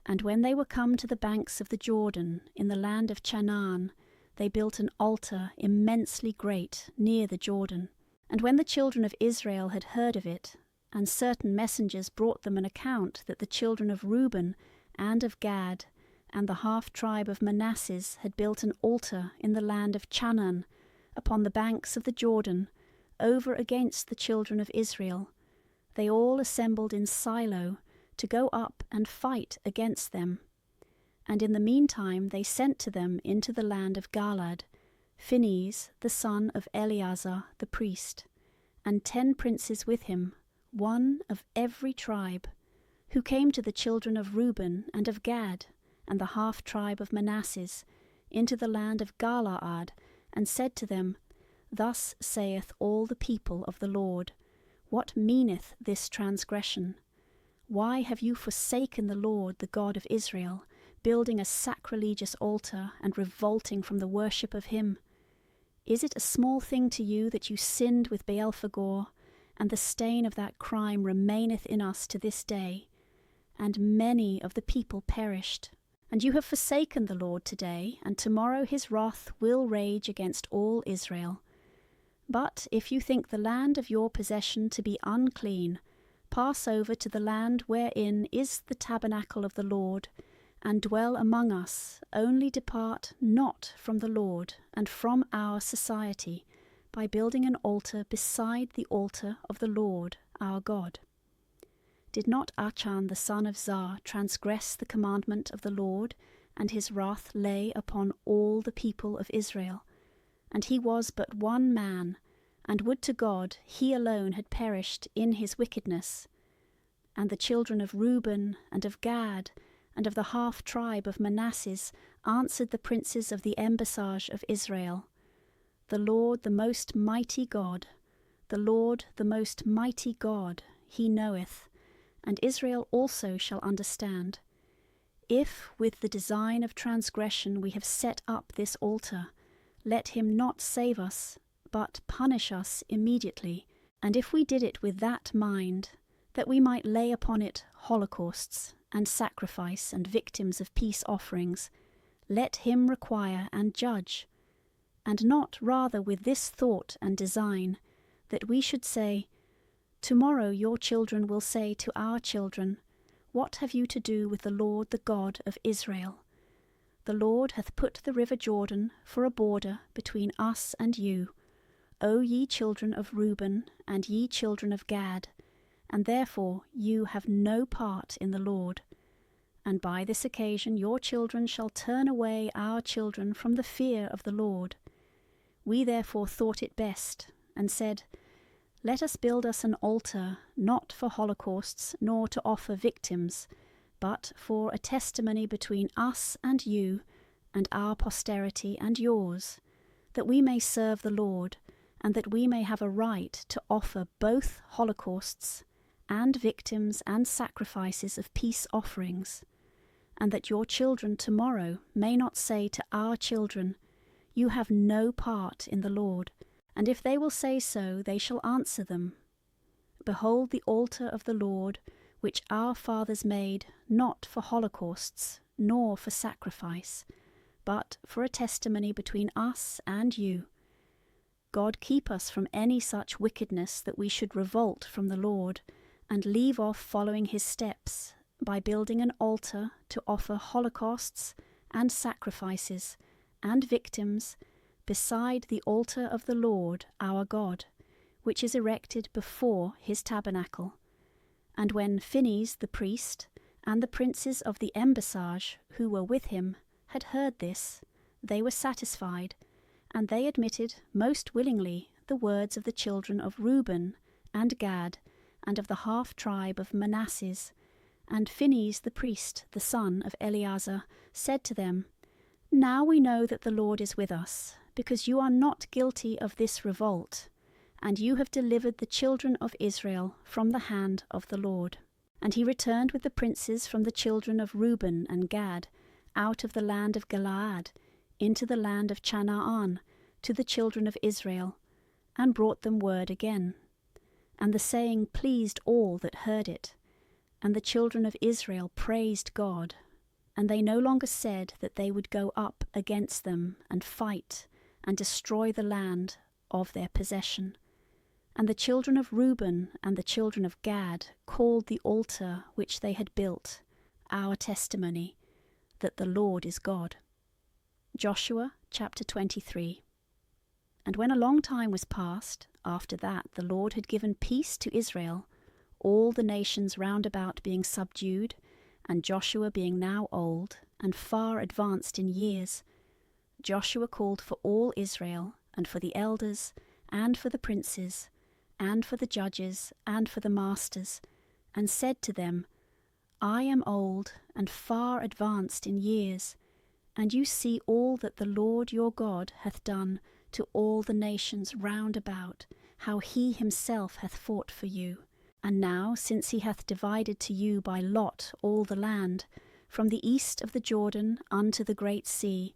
And when they were come to the banks of the Jordan, in the land of Canaan, they built an altar immensely great near the Jordan. And when the children of Israel had heard of it, and certain messengers brought them an account that the children of Reuben and of Gad and the half-tribe of Manasseh had built an altar in the land of Canaan, upon the banks of the Jordan, over against the children of Israel, they all assembled in Silo to go up and fight against them. And in the meantime they sent to them into the land of Galaad Phinehas the son of Eleazar the priest, and 10 princes with him, one of every tribe, who came to the children of Reuben and of Gad and the half-tribe of Manasseh into the land of Galaad, and said to them, Thus saith all the people of the Lord, What meaneth this transgression? Why have you forsaken the Lord, the God of Israel, building a sacrilegious altar, and revolting from the worship of him? Is it a small thing to you that you sinned with Baal-phagor, and the stain of that crime remaineth in us to this day? And many of the people perished. And you have forsaken the Lord today, and tomorrow his wrath will rage against all Israel. But if you think the land of your possession to be unclean, pass over to the land wherein is the tabernacle of the Lord, and dwell among us, only depart not from the Lord and from our society, by building an altar beside the altar of the Lord our God. Did not Achan the son of Zar transgress the commandment of the Lord, and his wrath lay upon all the people of Israel? And he was but one man, and would to God he alone had perished in his wickedness. And the children of Reuben and of Gad and of the half-tribe of Manasseh answered the princes of the embassage of Israel, The Lord the most mighty God, the Lord the most mighty God, he knoweth, and Israel also shall understand. If with the design of transgression we have set up this altar, let him not save us, but punish us immediately. And if we did it with that mind, that we might lay upon it holocausts, and sacrifice, and victims of peace offerings, let him require and judge, and not rather with this thought and design, that we should say, Tomorrow your children will say to our children, What have you to do with the Lord the God of Israel? The Lord hath put the river Jordan for a border between us and you, O ye children of Reuben, and ye children of Gad, and therefore you have no part in the Lord. And by this occasion your children shall turn away our children from the fear of the Lord. We therefore thought it best, and said, Let us build us an altar, not for holocausts, nor to offer victims, but for a testimony between us and you, and our posterity and yours, that we may serve the Lord, and that we may have a right to offer both holocausts and victims and sacrifices of peace offerings, and that your children tomorrow may not say to our children, You have no part in the Lord. And if they will say so, they shall answer them, Behold the altar of the Lord, which our fathers made, not for holocausts, nor for sacrifice, but for a testimony between us and you. God keep us from any such wickedness that we should revolt from the Lord, and leave off following his steps, by building an altar to offer holocausts and sacrifices and victims, beside the altar of the Lord our God, which is erected before his tabernacle. And when Phinehas the priest, and the princes of the embassage who were with him, had heard this, they were satisfied, and they admitted most willingly the words of the children of Reuben and Gad, and of the half-tribe of Manasseh. And Phinehas the priest, the son of Eleazar, said to them, Now we know that the Lord is with us, because you are not guilty of this revolt, and you have delivered the children of Israel from the hand of the Lord. And he returned with the princes from the children of Reuben and Gad, out of the land of Galaad, into the land of Chanaan, to the children of Israel, and brought them word again. And the saying pleased all that heard it. And the children of Israel praised God. And they no longer said that they would go up against them, and fight, and destroy the land of their possession. And the children of Reuben and the children of Gad called the altar which they had built, Our Testimony, that the Lord is God. Joshua chapter 23. And when a long time was past, after that the Lord had given peace to Israel, all the nations round about being subdued, and Joshua being now old, and far advanced in years, Joshua called for all Israel, and for the elders, and for the princes, and for the judges, and for the masters, and said to them, I am old, and far advanced in years, and you see all that the Lord your God hath done to all the nations round about, how he himself hath fought for you. And now, since he hath divided to you by lot all the land, from the east of the Jordan unto the great sea,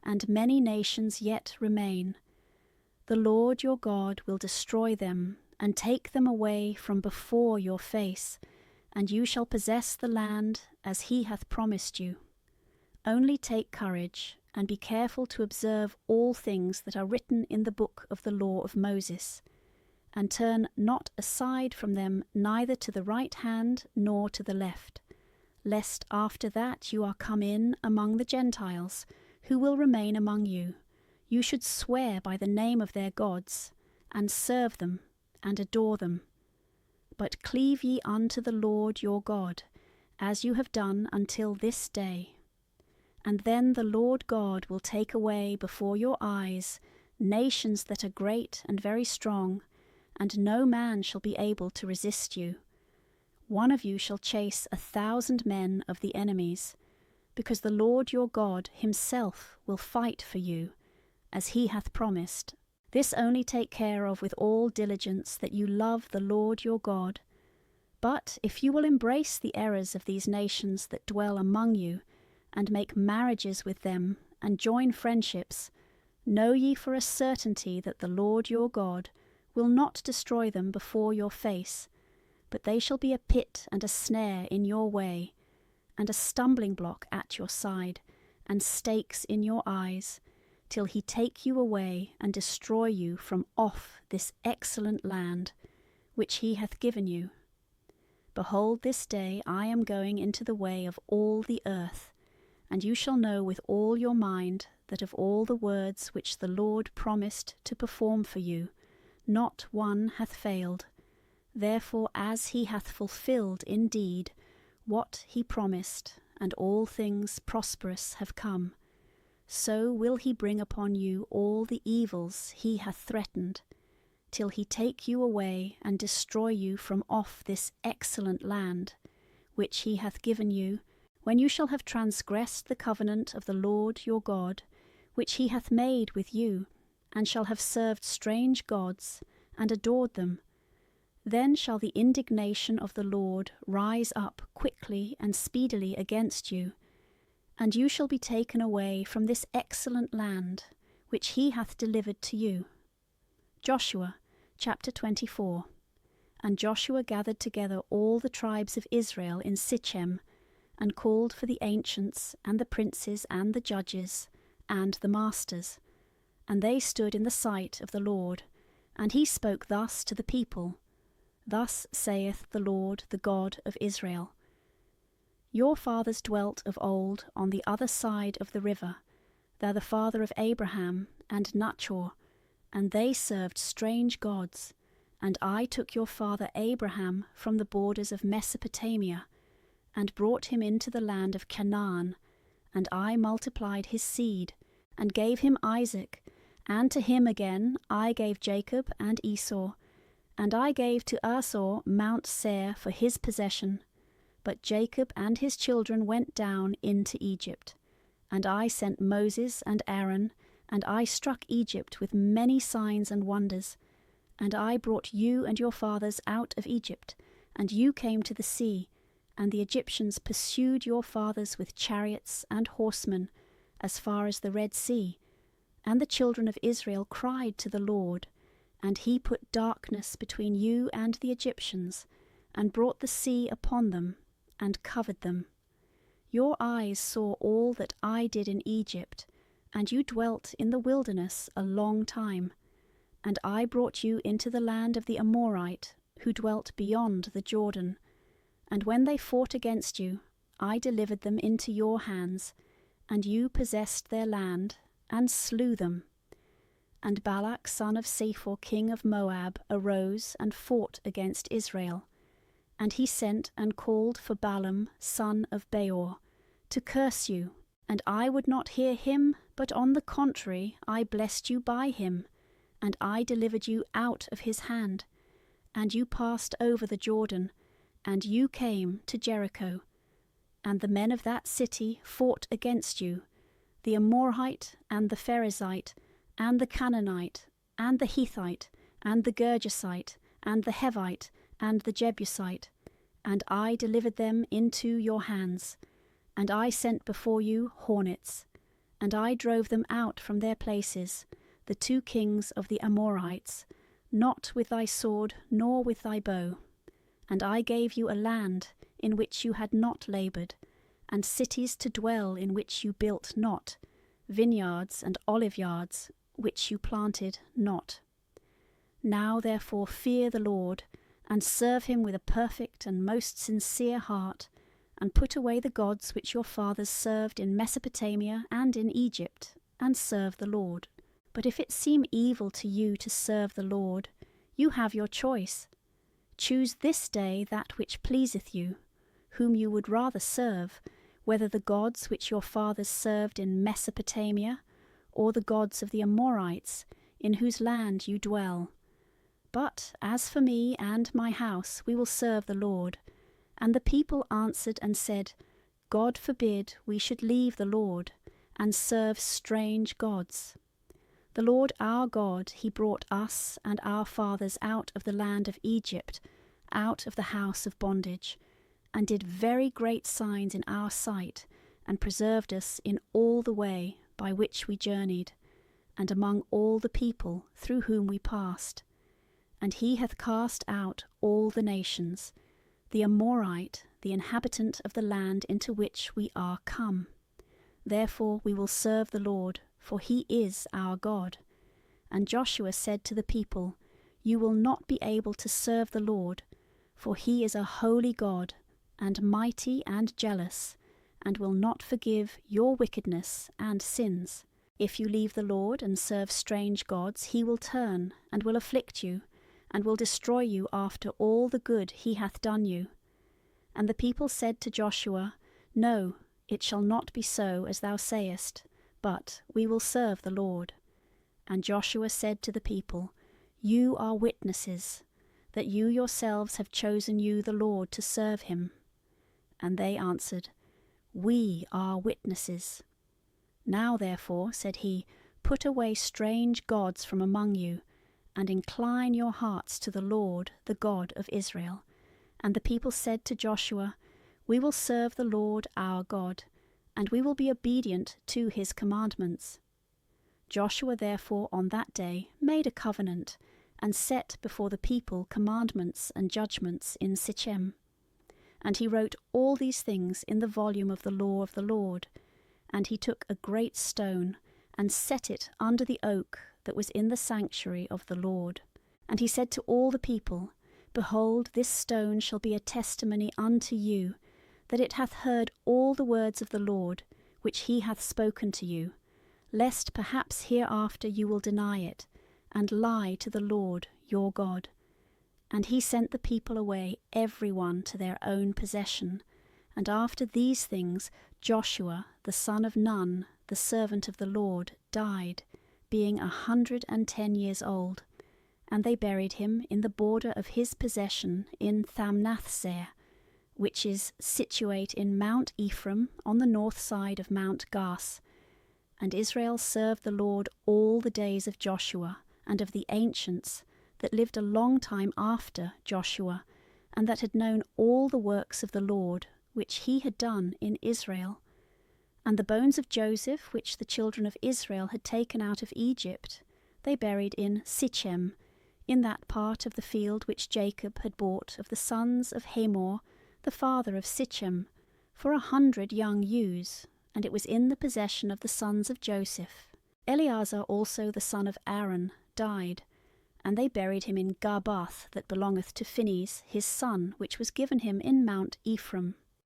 and many nations yet remain, the Lord your God will destroy them, and take them away from before your face, and you shall possess the land as he hath promised you. Only take courage, and be careful to observe all things that are written in the book of the law of Moses, and turn not aside from them neither to the right hand nor to the left, lest after that you are come in among the Gentiles, who will remain among you, you should swear by the name of their gods, and serve them, and adore them. But cleave ye unto the Lord your God, as you have done until this day. And then the Lord God will take away before your eyes nations that are great and very strong, and no man shall be able to resist you. One of you shall chase 1,000 men of the enemies, because the Lord your God himself will fight for you, as he hath promised. This only take care of with all diligence, that you love the Lord your God. But if you will embrace the errors of these nations that dwell among you, and make marriages with them, and join friendships, Know ye for a certainty that the Lord your God will not destroy them before your face, but they shall be a pit and a snare in your way, and a stumbling block at your side, and stakes in your eyes, till he take you away and destroy you from off this excellent land, which he hath given you. Behold, this day I am going into the way of all the earth, and you shall know with all your mind that of all the words which the Lord promised to perform for you, not one hath failed. Therefore, as he hath fulfilled indeed what he promised, and all things prosperous have come, so will he bring upon you all the evils he hath threatened, till he take you away and destroy you from off this excellent land, which he hath given you, when you shall have transgressed the covenant of the Lord your God, which he hath made with you, and shall have served strange gods, and adored them. Then shall the indignation of the Lord rise up quickly and speedily against you, and you shall be taken away from this excellent land, which he hath delivered to you. Joshua chapter 24. And Joshua gathered together all the tribes of Israel in Sichem, and called for the ancients, and the princes, and the judges, and the masters. And they stood in the sight of the Lord, and he spoke thus to the people. Thus saith the Lord, the God of Israel: Your fathers dwelt of old on the other side of the river, thou the father of Abraham and Nachor, and they served strange gods. And I took your father Abraham from the borders of Mesopotamia, and brought him into the land of Canaan, and I multiplied his seed, and gave him Isaac, and to him again I gave Jacob and Esau, and I gave to Esau Mount Seir for his possession. But Jacob and his children went down into Egypt. And I sent Moses and Aaron, and I struck Egypt with many signs and wonders. And I brought you and your fathers out of Egypt, and you came to the sea, and the Egyptians pursued your fathers with chariots and horsemen as far as the Red Sea. And the children of Israel cried to the Lord, and he put darkness between you and the Egyptians, and brought the sea upon them, and covered them. Your eyes saw all that I did in Egypt, and you dwelt in the wilderness a long time. And I brought you into the land of the Amorite, who dwelt beyond the Jordan. And when they fought against you, I delivered them into your hands, and you possessed their land, and slew them. And Balak son of Sephor king of Moab arose and fought against Israel. And he sent and called for Balaam son of Beor to curse you, and I would not hear him, but on the contrary I blessed you by him, and I delivered you out of his hand. And you passed over the Jordan, and you came to Jericho. And the men of that city fought against you, the Amorite, and the Perizzite, and the Canaanite, and the Hethite, and the Girgasite, and the Hevite, and the Jebusite, and I delivered them into your hands. And I sent before you hornets, and I drove them out from their places, the 2 kings of the Amorites, not with thy sword nor with thy bow. And I gave you a land in which you had not laboured, and cities to dwell in which you built not, vineyards and oliveyards which you planted not. Now therefore fear the Lord, and serve him with a perfect and most sincere heart, and put away the gods which your fathers served in Mesopotamia and in Egypt, and serve the Lord. But if it seem evil to you to serve the Lord, you have your choice. Choose this day that which pleaseth you, whom you would rather serve, whether the gods which your fathers served in Mesopotamia, or the gods of the Amorites, in whose land you dwell. But as for me and my house, we will serve the Lord. And the people answered and said, God forbid we should leave the Lord, and serve strange gods. The Lord our God, he brought us and our fathers out of the land of Egypt, out of the house of bondage, and did very great signs in our sight, and preserved us in all the way by which we journeyed. and among all the people through whom we passed. And he hath cast out all the nations, the Amorite, the inhabitant of the land into which we are come. Therefore we will serve the Lord, for he is our God. And Joshua said to the people, You will not be able to serve the Lord, for he is a holy God, and mighty and jealous, and will not forgive your wickedness and sins. If you leave the Lord and serve strange gods, he will turn, and will afflict you, and will destroy you after all the good he hath done you. And the people said to Joshua, No, it shall not be so as thou sayest, but we will serve the Lord. And Joshua said to the people, You are witnesses, that you yourselves have chosen you the Lord to serve him. And they answered, We are witnesses. Now therefore, said he, put away strange gods from among you, and incline your hearts to the Lord, the God of Israel. And the people said to Joshua, We will serve the Lord our God, and we will be obedient to his commandments. Joshua therefore on that day made a covenant, and set before the people commandments and judgments in Sichem. And he wrote all these things in the volume of the law of the Lord. And he took a great stone, and set it under the oak that was in the sanctuary of the Lord. And he said to all the people, Behold, this stone shall be a testimony unto you, that it hath heard all the words of the Lord, which he hath spoken to you, lest perhaps hereafter you will deny it, and lie to the Lord your God. And he sent the people away every one to their own possession. And after these things Joshua the son of Nun, the servant of the Lord, died, being 110 years old. And they buried him in the border of his possession in Thamnathser, which is situate in Mount Ephraim on the north side of Mount Gas. And Israel served the Lord all the days of Joshua and of the ancients that lived a long time after Joshua, and that had known all the works of the Lord, which he had done in Israel. And the bones of Joseph, which the children of Israel had taken out of Egypt, they buried in Sichem, in that part of the field which Jacob had bought of the sons of Hamor, the father of Sichem, for 100 young ewes, and it was in the possession of the sons of Joseph. Eleazar also the son of Aaron died, and they buried him in Garbath that belongeth to Phinehas his son, which was given him in Mount Ephraim.